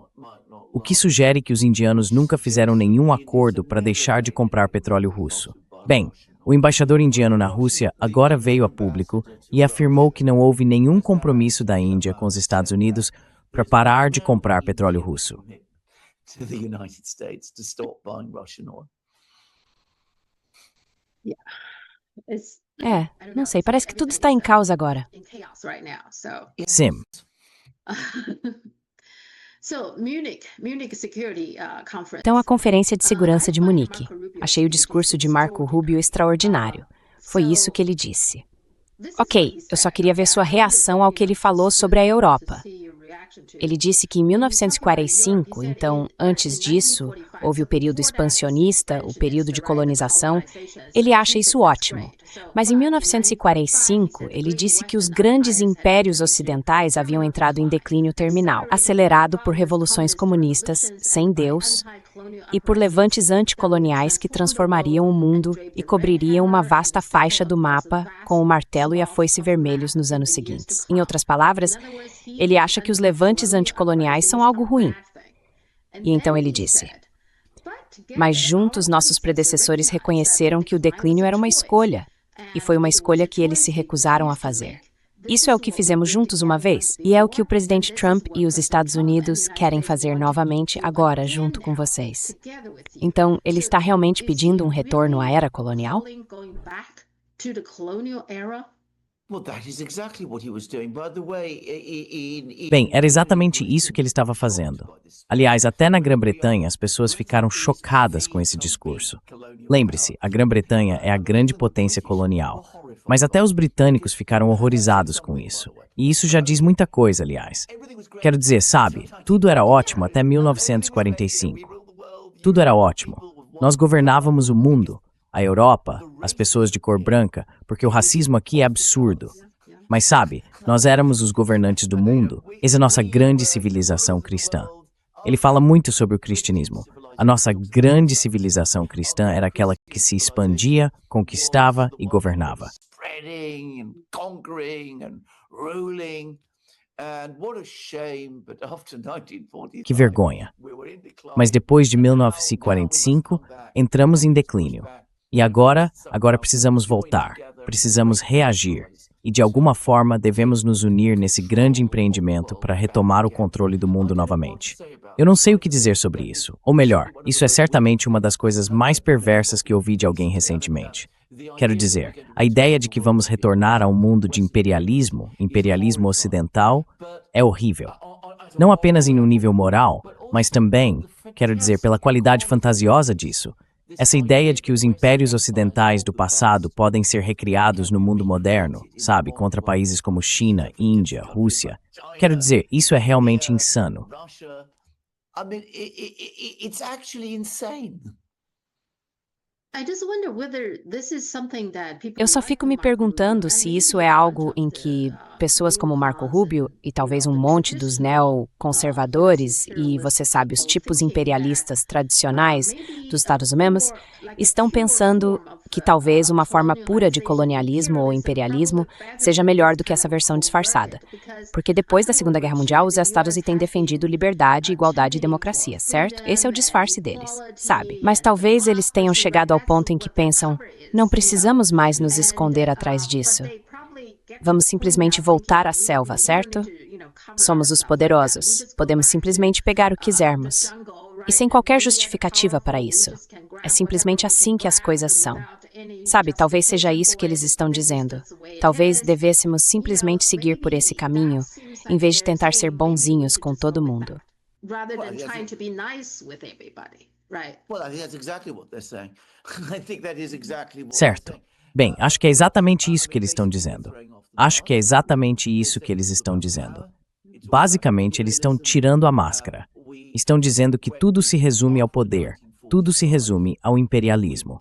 O que sugere que os indianos nunca fizeram nenhum acordo para deixar de comprar petróleo russo. Bem, o embaixador indiano na Rússia agora veio a público e afirmou que não houve nenhum compromisso da Índia com os Estados Unidos para parar de comprar petróleo russo. Não sei, parece que tudo está em caos agora. Sim. Então, a Conferência de Segurança de Munique. Achei o discurso de Marco Rubio extraordinário. Foi isso que ele disse. Ok, eu só queria ver sua reação ao que ele falou sobre a Europa. Ele disse que em 1945, então, antes disso, houve o período expansionista, o período de colonização. Ele acha isso ótimo. Mas em 1945, ele disse que os grandes impérios ocidentais haviam entrado em declínio terminal, acelerado por revoluções comunistas, sem Deus, e por levantes anticoloniais que transformariam o mundo e cobririam uma vasta faixa do mapa com o martelo e a foice vermelhos nos anos seguintes. Em outras palavras, ele acha que os levantes anticoloniais são algo ruim. E então ele disse: mas juntos nossos predecessores reconheceram que o declínio era uma escolha, e foi uma escolha que eles se recusaram a fazer. Isso é o que fizemos juntos uma vez, e é o que o presidente Trump e os Estados Unidos querem fazer novamente agora, junto com vocês. Então, ele está realmente pedindo um retorno à era colonial? Bem, era exatamente isso que ele estava fazendo. Aliás, até na Grã-Bretanha, as pessoas ficaram chocadas com esse discurso. Lembre-se, a Grã-Bretanha é a grande potência colonial. Mas até os britânicos ficaram horrorizados com isso. E isso já diz muita coisa, aliás. Quero dizer, tudo era ótimo até 1945. Tudo era ótimo. Nós governávamos o mundo. A Europa, as pessoas de cor branca, porque o racismo aqui é absurdo. Mas nós éramos os governantes do mundo. Essa é a nossa grande civilização cristã. Ele fala muito sobre o cristianismo. A nossa grande civilização cristã era aquela que se expandia, conquistava e governava. Que vergonha. Mas depois de 1945, entramos em declínio. E agora precisamos voltar, precisamos reagir. E de alguma forma devemos nos unir nesse grande empreendimento para retomar o controle do mundo novamente. Eu não sei o que dizer sobre isso. Ou melhor, isso é certamente uma das coisas mais perversas que ouvi de alguém recentemente. Quero dizer, a ideia de que vamos retornar a um mundo de imperialismo ocidental, é horrível. Não apenas em um nível moral, mas também, quero dizer, pela qualidade fantasiosa disso. Essa ideia de que os impérios ocidentais do passado podem ser recriados no mundo moderno, sabe, contra países como China, Índia, Rússia. Quero dizer, isso é realmente insano. It's actually insane. Eu só fico me perguntando se isso é algo em que pessoas como Marco Rubio e talvez um monte dos neoconservadores e, você sabe, os tipos imperialistas tradicionais dos Estados Unidos estão pensando que talvez uma forma pura de colonialismo ou imperialismo seja melhor do que essa versão disfarçada. Porque depois da Segunda Guerra Mundial, os Estados têm defendido liberdade, igualdade e democracia, certo? Esse é o disfarce deles, sabe? Mas talvez eles tenham chegado ao ponto em que pensam, não precisamos mais nos esconder atrás disso. Vamos simplesmente voltar à selva, certo? Somos os poderosos. Podemos simplesmente pegar o que quisermos. E sem qualquer justificativa para isso. É simplesmente assim que as coisas são. Sabe, talvez seja isso que eles estão dizendo. Talvez devêssemos simplesmente seguir por esse caminho, em vez de tentar ser bonzinhos com todo mundo. Certo. Bem, acho que é exatamente isso que eles estão dizendo. Acho que é exatamente isso que eles estão dizendo. Basicamente, eles estão tirando a máscara. Estão dizendo que tudo se resume ao poder, tudo se resume ao imperialismo.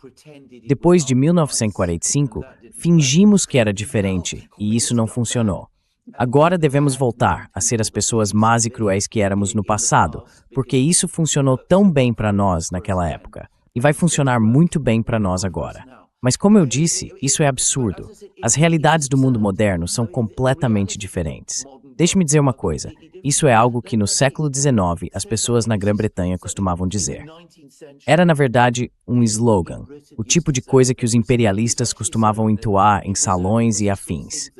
Depois de 1945, fingimos que era diferente, e isso não funcionou. Agora devemos voltar a ser as pessoas más e cruéis que éramos no passado, porque isso funcionou tão bem para nós naquela época, e vai funcionar muito bem para nós agora. Mas como eu disse, isso é absurdo. As realidades do mundo moderno são completamente diferentes. Deixe-me dizer uma coisa, isso é algo que no século XIX as pessoas na Grã-Bretanha costumavam dizer. Era, na verdade, um slogan, o tipo de coisa que os imperialistas costumavam entoar em salões e afins.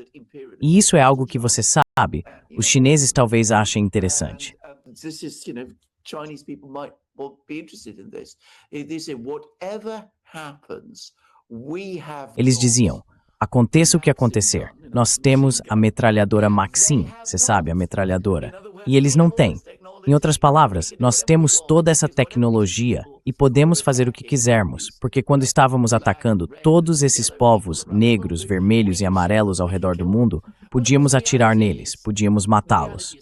E isso é algo que você sabe, os chineses talvez achem interessante. Eles diziam, aconteça o que acontecer, nós temos a metralhadora Maxim, você sabe, a metralhadora, e eles não têm. Em outras palavras, nós temos toda essa tecnologia e podemos fazer o que quisermos, porque quando estávamos atacando todos esses povos negros, vermelhos e amarelos ao redor do mundo, podíamos atirar neles, podíamos matá-los.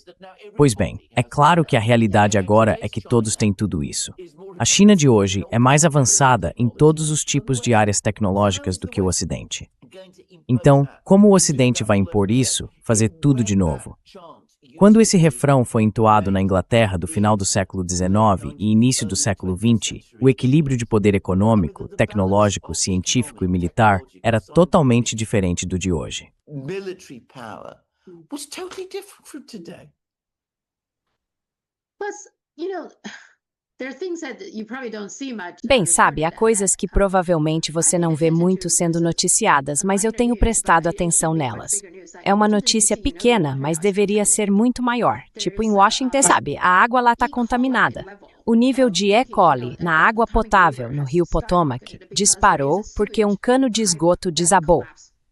Pois bem, é claro que a realidade agora é que todos têm tudo isso. A China de hoje é mais avançada em todos os tipos de áreas tecnológicas do que o Ocidente. Então, como o Ocidente vai impor isso, fazer tudo de novo? Quando esse refrão foi entoado na Inglaterra do final do século XIX e início do século XX, o equilíbrio de poder econômico, tecnológico, científico e militar era totalmente diferente do de hoje. Bem, sabe, há coisas que provavelmente você não vê muito sendo noticiadas, mas eu tenho prestado atenção nelas. É uma notícia pequena, mas deveria ser muito maior. Tipo em Washington, sabe, a água lá está contaminada. O nível de E. coli na água potável no rio Potomac disparou porque um cano de esgoto desabou.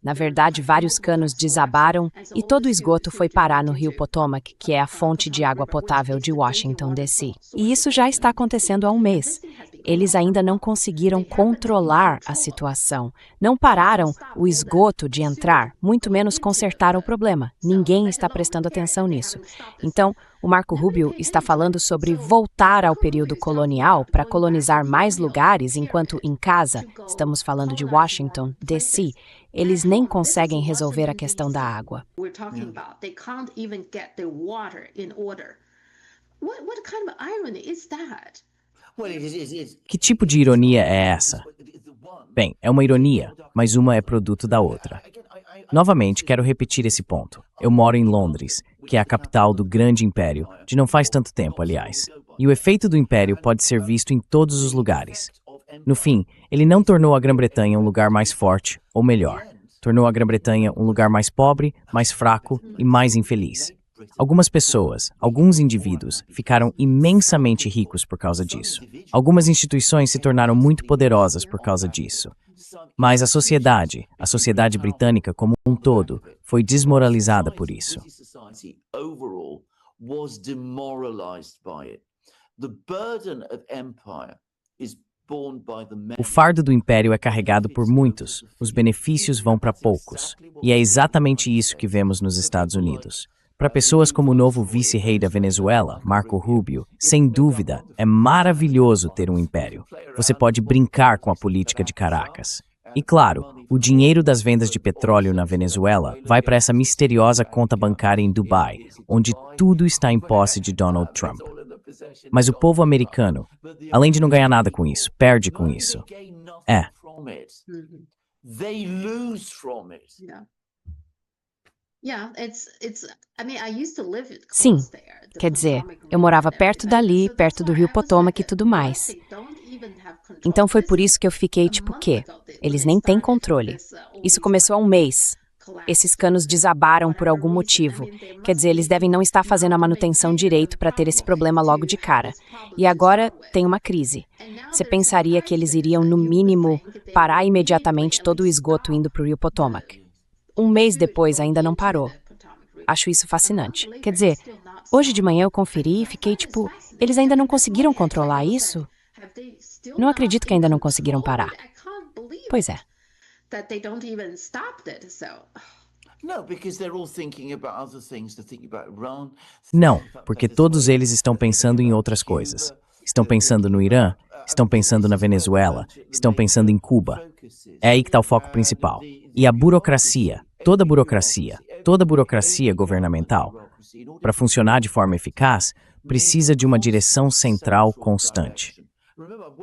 Na verdade, vários canos desabaram e todo o esgoto foi parar no rio Potomac, que é a fonte de água potável de Washington, D.C. E isso já está acontecendo há um mês. Eles ainda não conseguiram controlar a situação. Não pararam o esgoto de entrar, muito menos consertaram o problema. Ninguém está prestando atenção nisso. Então, o Marco Rubio está falando sobre voltar ao período colonial para colonizar mais lugares, enquanto em casa, estamos falando de Washington, D.C., eles nem conseguem resolver a questão da água. Que tipo de ironia é essa? Bem, é uma ironia, mas uma é produto da outra. Novamente, quero repetir esse ponto. Eu moro em Londres, que é a capital do grande império, de não faz tanto tempo, aliás. E o efeito do império pode ser visto em todos os lugares. No fim, ele não tornou a Grã-Bretanha um lugar mais forte ou melhor. Tornou a Grã-Bretanha um lugar mais pobre, mais fraco e mais infeliz. Algumas pessoas, alguns indivíduos, ficaram imensamente ricos por causa disso. Algumas instituições se tornaram muito poderosas por causa disso. Mas a sociedade britânica como um todo, foi desmoralizada por isso. O fardo do império é carregado por muitos, os benefícios vão para poucos. E é exatamente isso que vemos nos Estados Unidos. Para pessoas como o novo vice-rei da Venezuela, Marco Rubio, sem dúvida, é maravilhoso ter um império. Você pode brincar com a política de Caracas. E claro, o dinheiro das vendas de petróleo na Venezuela vai para essa misteriosa conta bancária em Dubai, onde tudo está em posse de Donald Trump. Mas o povo americano, além de não ganhar nada com isso, perde com isso. Sim, quer dizer, eu morava perto dali, perto do Rio Potomac e tudo mais. Então foi por isso que eu fiquei tipo, o quê? Eles nem têm controle. Isso começou há um mês. Esses canos desabaram por algum motivo. Quer dizer, eles devem não estar fazendo a manutenção direito para ter esse problema logo de cara. E agora tem uma crise. Você pensaria que eles iriam, no mínimo, parar imediatamente todo o esgoto indo para o Rio Potomac. Um mês depois ainda não parou. Acho isso fascinante. Quer dizer, hoje de manhã eu conferi e fiquei tipo, eles ainda não conseguiram controlar isso? Não acredito que ainda não conseguiram parar. Pois é. Não, porque todos eles estão pensando em outras coisas. Estão pensando no Irã, estão pensando na Venezuela, estão pensando em Cuba. É aí que está o foco principal. E a burocracia, toda burocracia governamental, para funcionar de forma eficaz, precisa de uma direção central constante.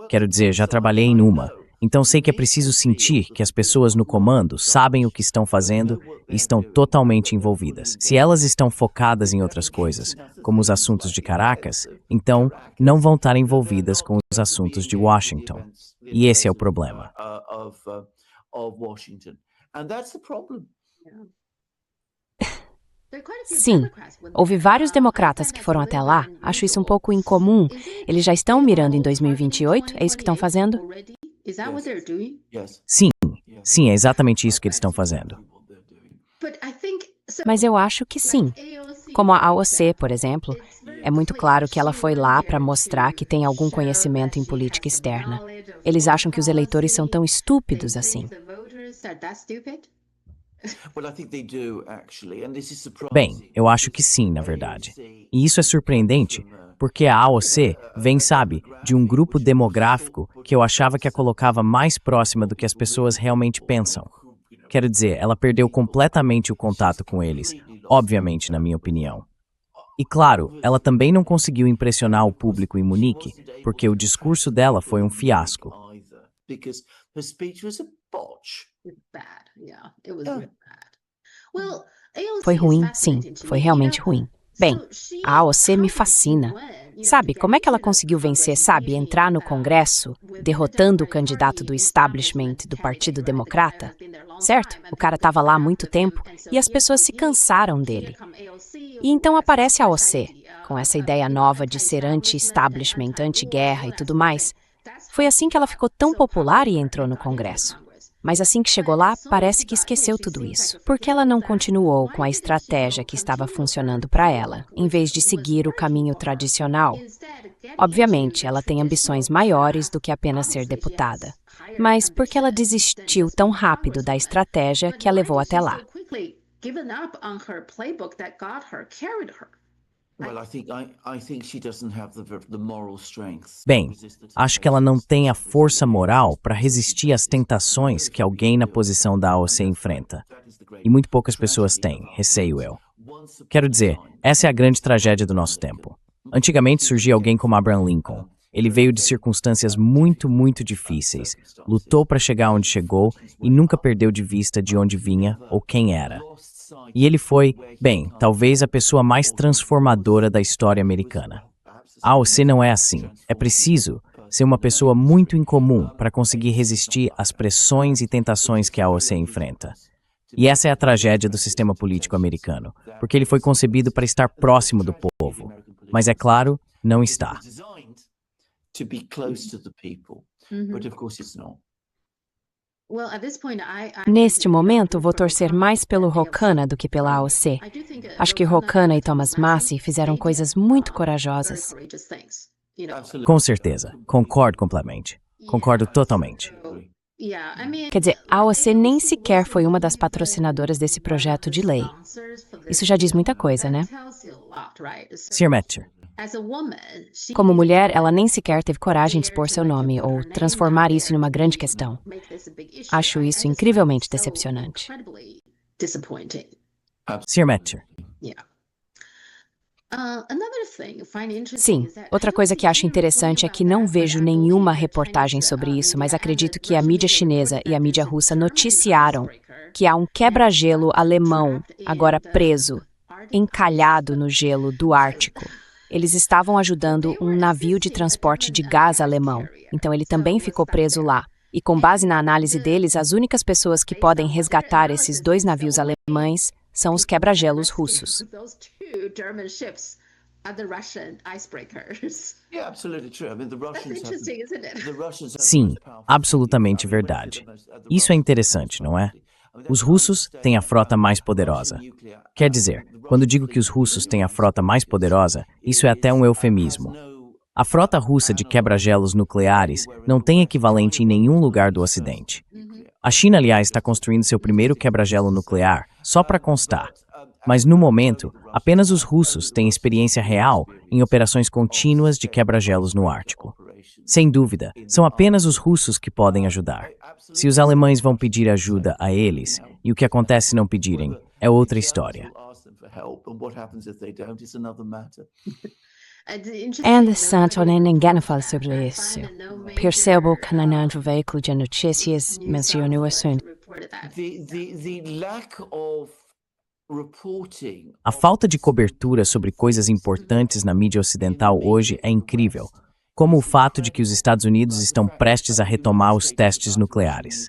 Quero dizer, já trabalhei em uma. Então sei que é preciso sentir que as pessoas no comando sabem o que estão fazendo e estão totalmente envolvidas. Se elas estão focadas em outras coisas, como os assuntos de Caracas, então não vão estar envolvidas com os assuntos de Washington. E esse é o problema. Sim, houve vários democratas que foram até lá. Acho isso um pouco incomum. Eles já estão mirando em 2028? É isso que estão fazendo? Sim, é exatamente isso que eles estão fazendo. Mas eu acho que sim. Como a AOC, por exemplo, é muito claro que ela foi lá para mostrar que tem algum conhecimento em política externa. Eles acham que os eleitores são tão estúpidos assim. Bem, eu acho que sim, na verdade. E isso é surpreendente, porque a AOC vem, sabe, de um grupo demográfico que eu achava que a colocava mais próxima do que as pessoas realmente pensam. Quero dizer, ela perdeu completamente o contato com eles, obviamente, na minha opinião. E claro, ela também não conseguiu impressionar o público em Munique, porque o discurso dela foi um fiasco. Foi ruim, sim, foi realmente ruim. Bem, a AOC me fascina. Sabe, como é que ela conseguiu vencer, sabe, entrar no Congresso, derrotando o candidato do establishment do Partido Democrata? Certo? O cara estava lá há muito tempo e as pessoas se cansaram dele. E então aparece a AOC, com essa ideia nova de ser anti-establishment, anti-guerra e tudo mais. Foi assim que ela ficou tão popular e entrou no Congresso. Mas assim que chegou lá, parece que esqueceu tudo isso. Porque ela não continuou com a estratégia que estava funcionando para ela, em vez de seguir o caminho tradicional. Obviamente, ela tem ambições maiores do que apenas ser deputada. Mas porque ela desistiu tão rápido da estratégia que a levou até lá. Bem, acho que ela não tem a força moral para resistir às tentações que alguém na posição da AOC enfrenta. E muito poucas pessoas têm, receio eu. Quero dizer, essa é a grande tragédia do nosso tempo. Antigamente surgia alguém como Abraham Lincoln. Ele veio de circunstâncias muito, muito difíceis, lutou para chegar onde chegou e nunca perdeu de vista de onde vinha ou quem era. E ele foi, bem, talvez a pessoa mais transformadora da história americana. A AOC não é assim. É preciso ser uma pessoa muito incomum para conseguir resistir às pressões e tentações que a AOC enfrenta. E essa é a tragédia do sistema político americano, porque ele foi concebido para estar próximo do povo. Mas é claro, não está. Neste momento, vou torcer mais pelo Ro Khanna do que pela AOC. Acho que Ro Khanna e Thomas Massie fizeram coisas muito corajosas. Com certeza, concordo completamente. Concordo totalmente. Quer dizer, a AOC nem sequer foi uma das patrocinadoras desse projeto de lei. Isso já diz muita coisa, né? Sr. Metzer, Como mulher, ela nem sequer teve coragem de expor seu nome ou transformar isso em uma grande questão. Acho isso incrivelmente decepcionante. Sr. Metzer, Sim, outra coisa que acho interessante é que não vejo nenhuma reportagem sobre isso, mas acredito que a mídia chinesa e a mídia russa noticiaram que há um quebra-gelo alemão agora preso, encalhado no gelo do Ártico. Eles estavam ajudando um navio de transporte de gás alemão, então ele também ficou preso lá. E com base na análise deles, as únicas pessoas que podem resgatar esses 2 navios alemães são os quebra-gelos russos. sim, absolutamente verdade. Isso é interessante, não é? Os russos têm a frota mais poderosa. Quer dizer, quando digo que os russos têm a frota mais poderosa, isso é até um eufemismo. A frota russa de quebra-gelos nucleares não tem equivalente em nenhum lugar do Ocidente. A China, aliás, está construindo seu primeiro quebra-gelo nuclear, só para constar. Mas, no momento, apenas os russos têm experiência real em operações contínuas de quebra-gelos no Ártico. Sem dúvida, são apenas os russos que podem ajudar. Se os alemães vão pedir ajuda a eles, e o que acontece se não pedirem, é outra história. É interessante, olha, ninguém fala sobre isso. Percebo que no novo veículo de notícias menciona o assunto. A falta de cobertura sobre coisas importantes na mídia ocidental hoje é incrível, como o fato de que os Estados Unidos estão prestes a retomar os testes nucleares.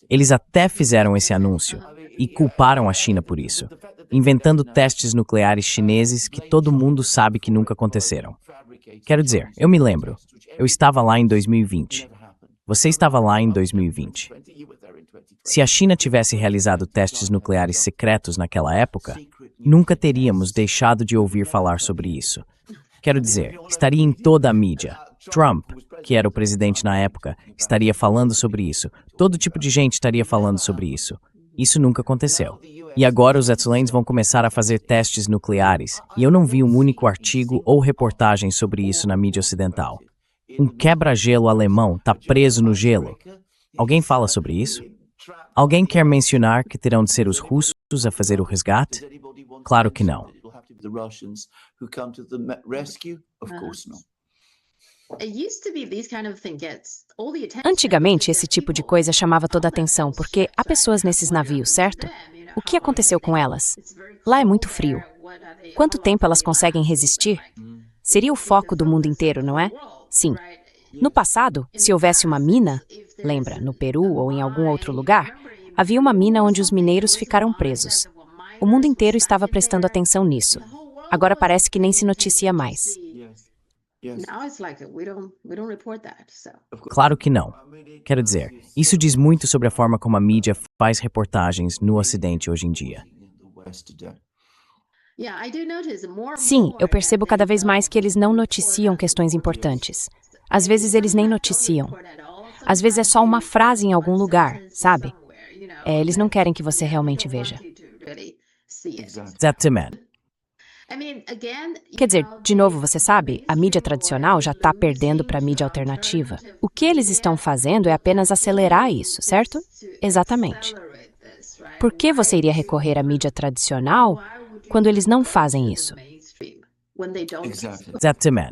Eles até fizeram esse anúncio e culparam a China por isso, inventando testes nucleares chineses que todo mundo sabe que nunca aconteceram. Quero dizer, eu me lembro, eu estava lá em 2020. Você estava lá em 2020. Se a China tivesse realizado testes nucleares secretos naquela época, nunca teríamos deixado de ouvir falar sobre isso. Quero dizer, estaria em toda a mídia. Trump, que era o presidente na época, estaria falando sobre isso. Todo tipo de gente estaria falando sobre isso. Isso nunca aconteceu. E agora os excelentes vão começar a fazer testes nucleares, e eu não vi um único artigo ou reportagem sobre isso na mídia ocidental. Um quebra-gelo alemão está preso no gelo. Alguém fala sobre isso? Alguém quer mencionar que terão de ser os russos a fazer o resgate? Claro que não. Antigamente, esse tipo de coisa chamava toda a atenção, porque há pessoas nesses navios, certo? O que aconteceu com elas? Lá é muito frio. Quanto tempo elas conseguem resistir? Seria o foco do mundo inteiro, não é? Sim. No passado, se houvesse uma mina, lembra, no Peru ou em algum outro lugar, havia uma mina onde os mineiros ficaram presos. O mundo inteiro estava prestando atenção nisso. Agora parece que nem se noticia mais. Claro que não. Quero dizer, isso diz muito sobre a forma como a mídia faz reportagens no Ocidente hoje em dia. Sim, eu percebo cada vez mais que eles não noticiam questões importantes. Às vezes eles nem noticiam. Às vezes é só uma frase em algum lugar, sabe? Eles não querem que você realmente veja. Exatamente. Quer dizer, de novo, você sabe, a mídia tradicional já está perdendo para a mídia alternativa. O que eles estão fazendo é apenas acelerar isso, certo? Exatamente. Por que você iria recorrer à mídia tradicional quando eles não fazem isso? Exatamente.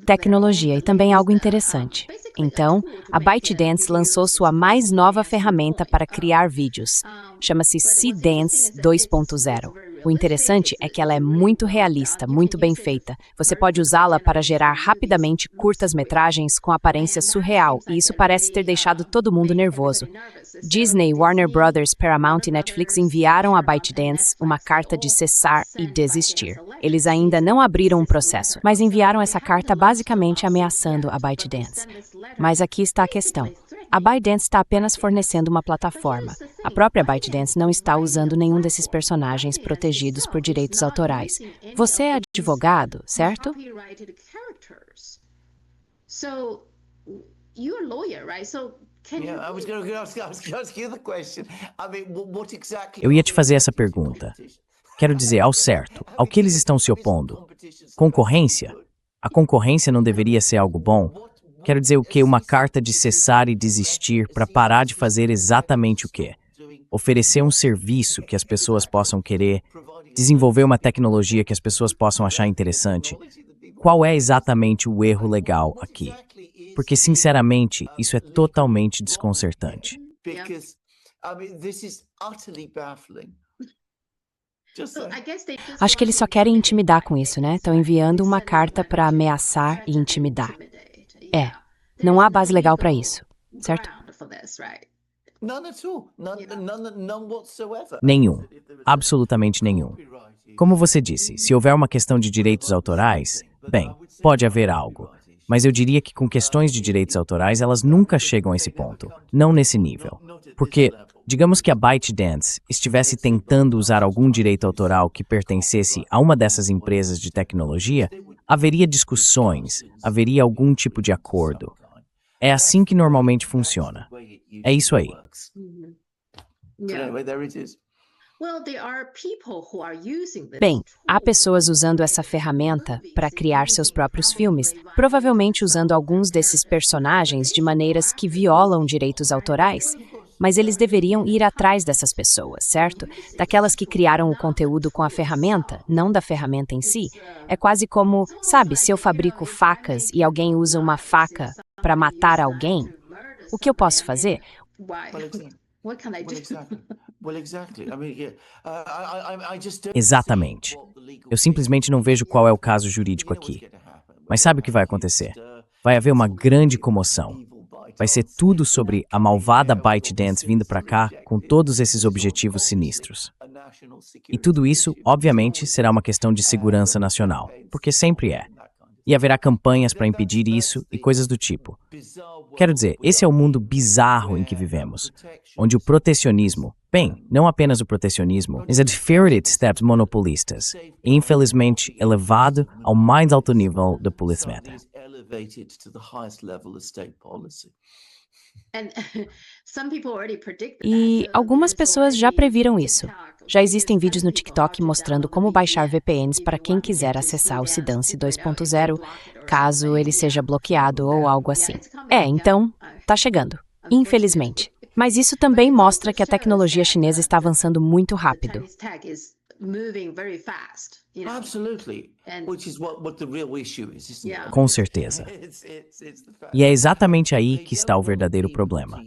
Tecnologia e também algo interessante. Então, a ByteDance lançou sua mais nova ferramenta para criar vídeos. Chama-se Seedance 2.0. O interessante é que ela é muito realista, muito bem feita. Você pode usá-la para gerar rapidamente curtas-metragens com aparência surreal, e isso parece ter deixado todo mundo nervoso. Disney, Warner Brothers, Paramount e Netflix enviaram a ByteDance uma carta de cessar e desistir. Eles ainda não abriram um processo, mas enviaram essa carta basicamente ameaçando a ByteDance. Mas aqui está a questão. A ByteDance está apenas fornecendo uma plataforma. A própria ByteDance não está usando nenhum desses personagens protegidos por direitos autorais. Você é advogado, certo? Eu ia te fazer essa pergunta. Quero dizer, ao certo, ao que eles estão se opondo? Concorrência? A concorrência não deveria ser algo bom? Quero dizer o quê? Uma carta de cessar e desistir para parar de fazer exatamente o quê? Oferecer um serviço que as pessoas possam querer, desenvolver uma tecnologia que as pessoas possam achar interessante. Qual é exatamente o erro legal aqui? Porque, sinceramente, isso é totalmente desconcertante. Acho que eles só querem intimidar com isso, né? Estão enviando uma carta para ameaçar e intimidar. Não há base legal para isso, certo? Nenhum. Absolutamente nenhum. Como você disse, se houver uma questão de direitos autorais, bem, pode haver algo. Mas eu diria que com questões de direitos autorais, elas nunca chegam a esse ponto. Não nesse nível. Porque, digamos que a ByteDance estivesse tentando usar algum direito autoral que pertencesse a uma dessas empresas de tecnologia, haveria discussões, haveria algum tipo de acordo. É assim que normalmente funciona. É isso aí. Bem, há pessoas usando essa ferramenta para criar seus próprios filmes, provavelmente usando alguns desses personagens de maneiras que violam direitos autorais. Mas eles deveriam ir atrás dessas pessoas, certo? Daquelas que criaram o conteúdo com a ferramenta, não da ferramenta em si. É quase como, sabe, se eu fabrico facas e alguém usa uma faca para matar alguém, o que eu posso fazer? Exatamente. Eu simplesmente não vejo qual é o caso jurídico aqui. Mas sabe o que vai acontecer? Vai haver uma grande comoção. Vai ser tudo sobre a malvada ByteDance vindo para cá com todos esses objetivos sinistros. E tudo isso, obviamente, será uma questão de segurança nacional, porque sempre é. E haverá campanhas para impedir isso e coisas do tipo. Quero dizer, esse é o mundo bizarro em que vivemos, onde o protecionismo, bem, não apenas o protecionismo, mas a diferentes steps monopolistas, e infelizmente elevado ao mais alto nível da polícia. E algumas pessoas já previram isso. Já existem vídeos no TikTok mostrando como baixar VPNs para quem quiser acessar o Sidance 2.0, caso ele seja bloqueado ou algo assim. Então, tá chegando, infelizmente. Mas isso também mostra que a tecnologia chinesa está avançando muito rápido. Com certeza. E é exatamente aí que está o verdadeiro problema.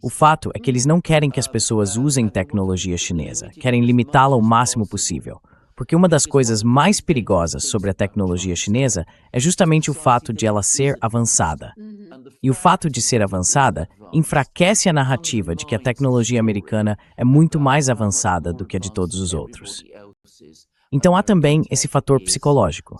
O fato é que eles não querem que as pessoas usem tecnologia chinesa, querem limitá-la o máximo possível. Porque uma das coisas mais perigosas sobre a tecnologia chinesa é justamente o fato de ela ser avançada. E o fato de ser avançada enfraquece a narrativa de que a tecnologia americana é muito mais avançada do que a de todos os outros. Então há também esse fator psicológico.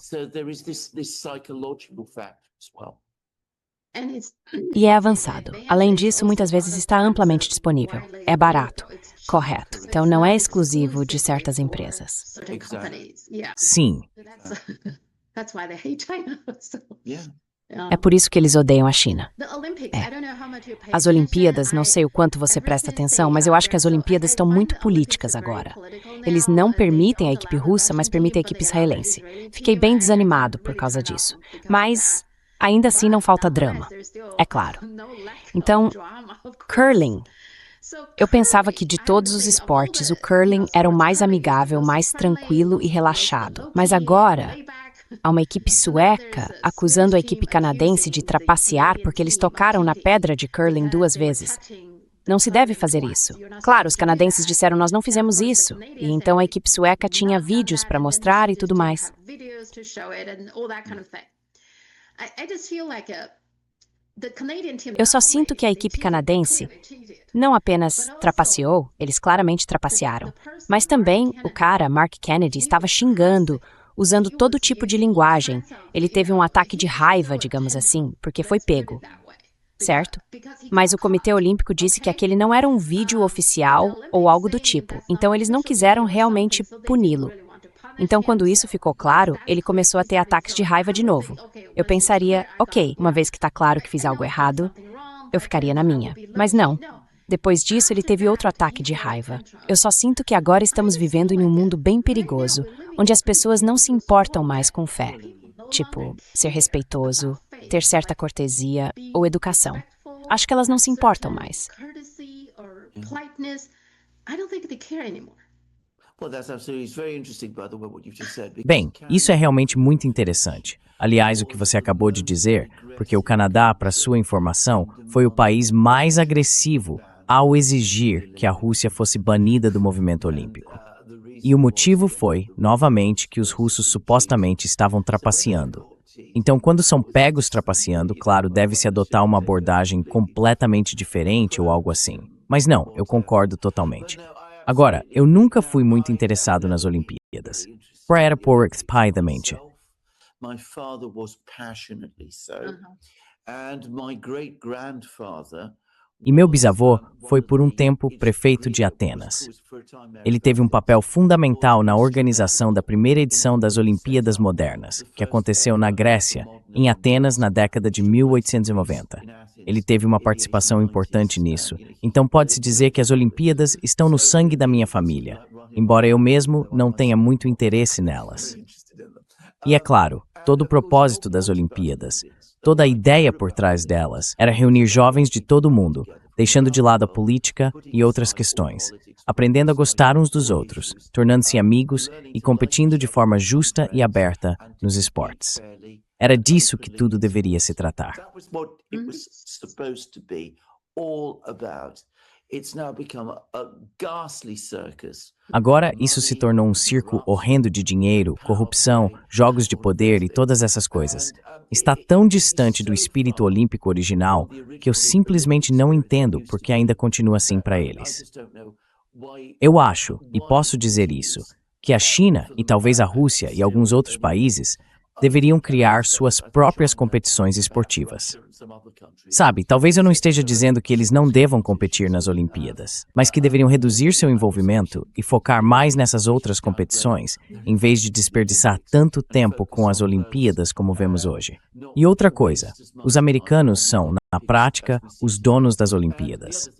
E é avançado. Além disso, muitas vezes está amplamente disponível. É barato. Correto. Então não é exclusivo de certas empresas. Sim. É por isso que eles odeiam a China. As Olimpíadas, não sei o quanto você presta atenção, mas eu acho que as Olimpíadas estão muito políticas agora. Eles não permitem a equipe russa, mas permitem a equipe israelense. Fiquei bem desanimado por causa disso. Mas ainda assim não falta drama. É claro. Então, curling. Eu pensava que de todos os esportes, o curling era o mais amigável, mais tranquilo e relaxado. Mas agora, há uma equipe sueca acusando a equipe canadense de trapacear porque eles tocaram na pedra de curling 2 vezes. Não se deve fazer isso. Claro, os canadenses disseram, nós não fizemos isso. E então a equipe sueca tinha vídeos para mostrar e tudo mais. Eu só sinto que a equipe canadense não apenas trapaceou, eles claramente trapacearam, mas também o cara, Mark Kennedy, estava xingando, usando todo tipo de linguagem. Ele teve um ataque de raiva, digamos assim, porque foi pego. certo? Mas o Comitê Olímpico disse que aquele não era um vídeo oficial ou algo do tipo, então eles não quiseram realmente puni-lo. Então, quando isso ficou claro, ele começou a ter ataques de raiva de novo. Eu pensaria, ok, uma vez que está claro que fiz algo errado, eu ficaria na minha. Mas não. Depois disso, ele teve outro ataque de raiva. Eu só sinto que agora estamos vivendo em um mundo bem perigoso, onde as pessoas não se importam mais com fé. Tipo, ser respeitoso, ter certa cortesia ou educação. Acho que elas não se importam mais. Bem, isso é realmente muito interessante. Aliás, o que você acabou de dizer, porque o Canadá, para sua informação, foi o país mais agressivo ao exigir que a Rússia fosse banida do movimento olímpico. E o motivo foi, novamente, que os russos supostamente estavam trapaceando. Então, quando são pegos trapaceando, claro, deve-se adotar uma abordagem completamente diferente ou algo assim. Mas não, eu concordo totalmente. Agora, eu nunca fui muito interessado nas Olimpíadas. Para mente. My father was passionately so, and my great-grandfather. E meu bisavô foi por um tempo prefeito de Atenas. Ele teve um papel fundamental na organização da primeira edição das Olimpíadas Modernas, que aconteceu na Grécia, em Atenas, na década de 1890. Ele teve uma participação importante nisso, então pode-se dizer que as Olimpíadas estão no sangue da minha família, embora eu mesmo não tenha muito interesse nelas. E é claro, todo o propósito das Olimpíadas, toda a ideia por trás delas era reunir jovens de todo o mundo, deixando de lado a política e outras questões, aprendendo a gostar uns dos outros, tornando-se amigos e competindo de forma justa e aberta nos esportes. Era disso que tudo deveria se tratar. Agora, isso se tornou um circo horrendo de dinheiro, corrupção, jogos de poder e todas essas coisas. Está tão distante do espírito olímpico original que eu simplesmente não entendo porque ainda continua assim para eles. Eu acho, e posso dizer isso, que a China e talvez a Rússia e alguns outros países deveriam criar suas próprias competições esportivas. Sabe, talvez eu não esteja dizendo que eles não devam competir nas Olimpíadas, mas que deveriam reduzir seu envolvimento e focar mais nessas outras competições, em vez de desperdiçar tanto tempo com as Olimpíadas como vemos hoje. E outra coisa, os americanos são, na prática, os donos das Olimpíadas.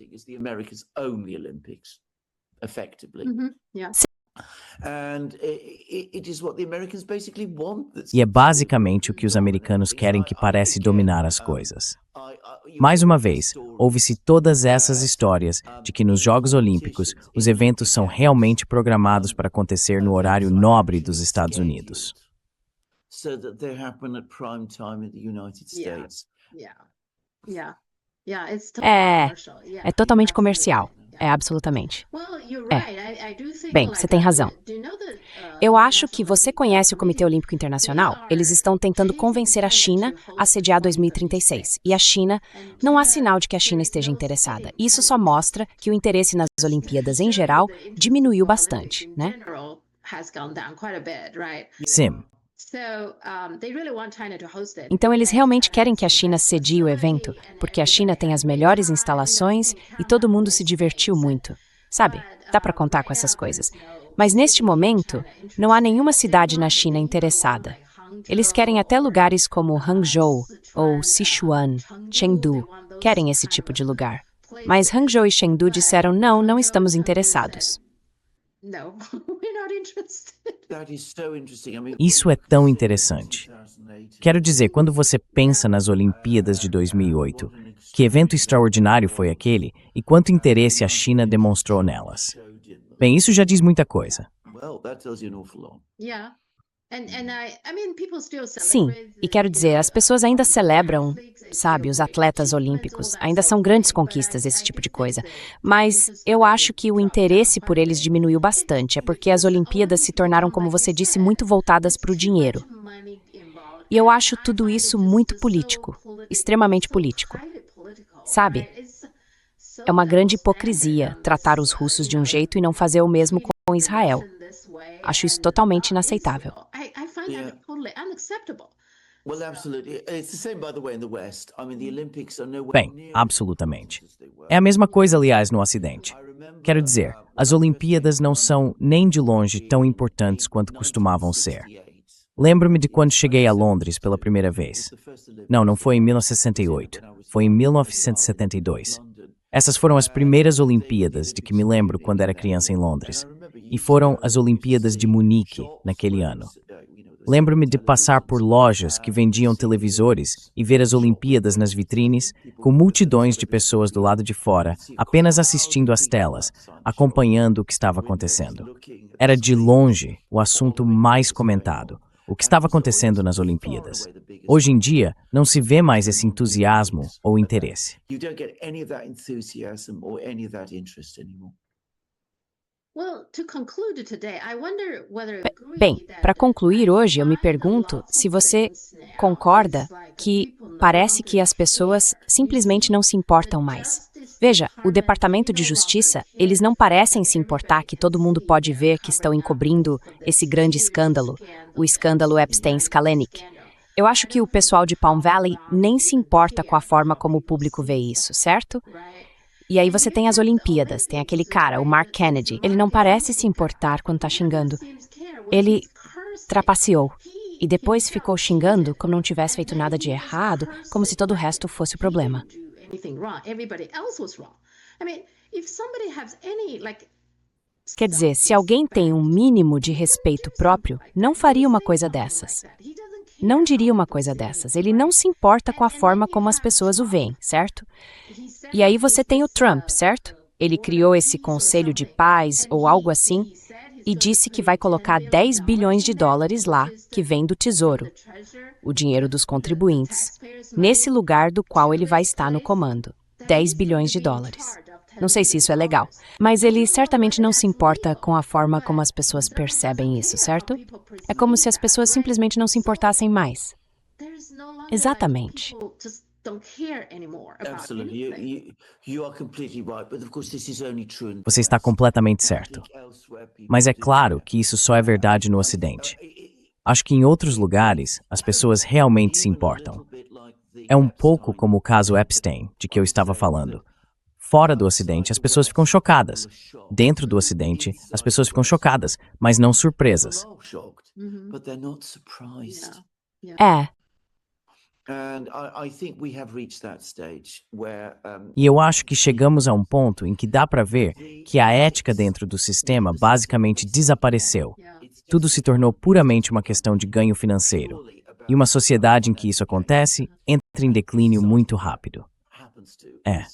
E é basicamente o que os americanos querem, que parece dominar as coisas. Mais uma vez, ouve-se todas essas histórias de que nos Jogos Olímpicos os eventos são realmente programados para acontecer no horário nobre dos Estados Unidos. É totalmente comercial. É, absolutamente. Bem, você tem razão. Eu acho que você conhece o Comitê Olímpico Internacional. Eles estão tentando convencer a China a sediar 2036. E a China, não há sinal de que a China esteja interessada. Isso só mostra que o interesse nas Olimpíadas em geral diminuiu bastante, né? Sim. Então eles realmente querem que a China cedie o evento, porque a China tem as melhores instalações e todo mundo se divertiu muito. Sabe, dá para contar com essas coisas. Mas neste momento, não há nenhuma cidade na China interessada. Eles querem até lugares como Hangzhou ou Sichuan, Chengdu, querem esse tipo de lugar. Mas Hangzhou e Chengdu disseram não estamos interessados. Isso é tão interessante. Quero dizer, quando você pensa nas Olimpíadas de 2008, que evento extraordinário foi aquele e quanto interesse a China demonstrou nelas. Bem, isso já diz muita coisa. Sim, e quero dizer, as pessoas ainda celebram, sabe, os atletas olímpicos. Ainda são grandes conquistas, esse tipo de coisa. Mas eu acho que o interesse por eles diminuiu bastante. É porque as Olimpíadas se tornaram, como você disse, muito voltadas para o dinheiro. E eu acho tudo isso muito político, extremamente político. Sabe? É uma grande hipocrisia tratar os russos de um jeito e não fazer o mesmo com Israel. Acho isso totalmente inaceitável. Well, absolutely. It's the same, by the way, in the West. I mean, the Olympics are nowhere Bem, near absolutamente. as they were. É a mesma coisa, aliás, no Ocidente. Quero dizer, as Olimpíadas não são nem de longe tão importantes quanto costumavam ser. Lembro-me de quando cheguei a Londres pela primeira vez. Não foi em 1968, foi em 1972. Essas foram as primeiras Olimpíadas de que me lembro quando era criança em Londres. E foram as Olimpíadas de Munique, naquele ano. Lembro-me de passar por lojas que vendiam televisores e ver as Olimpíadas nas vitrines, com multidões de pessoas do lado de fora, apenas assistindo às telas, acompanhando o que estava acontecendo. Era de longe o assunto mais comentado, o que estava acontecendo nas Olimpíadas. Hoje em dia, não se vê mais esse entusiasmo ou interesse. You don't get any of that enthusiasm or any of that interest anymore. Bem, para concluir hoje, eu me pergunto se você concorda que parece que as pessoas simplesmente não se importam mais. Veja, o Departamento de Justiça, eles não parecem se importar que todo mundo pode ver que estão encobrindo esse grande escândalo, o escândalo Epstein-Skalenik. Eu acho que o pessoal de Palm Valley nem se importa com a forma como o público vê isso, certo? E aí você tem as Olimpíadas, tem aquele cara, o Mark Kennedy. Ele não parece se importar quando tá xingando. Ele trapaceou e depois ficou xingando como não tivesse feito nada de errado, como se todo o resto fosse o problema. Quer dizer, se alguém tem um mínimo de respeito próprio, não faria uma coisa dessas. Não diria uma coisa dessas. Ele não se importa com a forma como as pessoas o veem, certo? E aí você tem o Trump, certo? Ele criou esse conselho de paz ou algo assim e disse que vai colocar 10 bilhões de dólares lá, que vem do Tesouro, o dinheiro dos contribuintes, nesse lugar do qual ele vai estar no comando. 10 bilhões de dólares. Não sei se isso é legal, mas ele certamente não se importa com a forma como as pessoas percebem isso, certo? É como se as pessoas simplesmente não se importassem mais. Exatamente. Você está completamente certo. Mas é claro que isso só é verdade no Ocidente. Acho que em outros lugares, as pessoas realmente se importam. É um pouco como o caso Epstein, de que eu estava falando. Fora do Ocidente, as pessoas ficam chocadas. Dentro do Ocidente, as pessoas ficam chocadas, mas não surpresas. É. E eu acho que chegamos a um ponto em que dá para ver que a ética dentro do sistema basicamente desapareceu. Tudo se tornou puramente uma questão de ganho financeiro. E uma sociedade em que isso acontece entra em declínio muito rápido. É.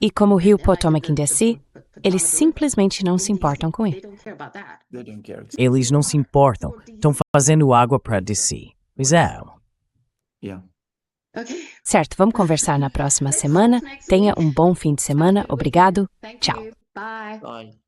E como o rio Potomac em DC, eles simplesmente não se importam com ele. Eles não se importam. Estão fazendo água para DC. Pois é. Certo, vamos conversar na próxima semana. Tenha um bom fim de semana. Obrigado. Tchau. Bye.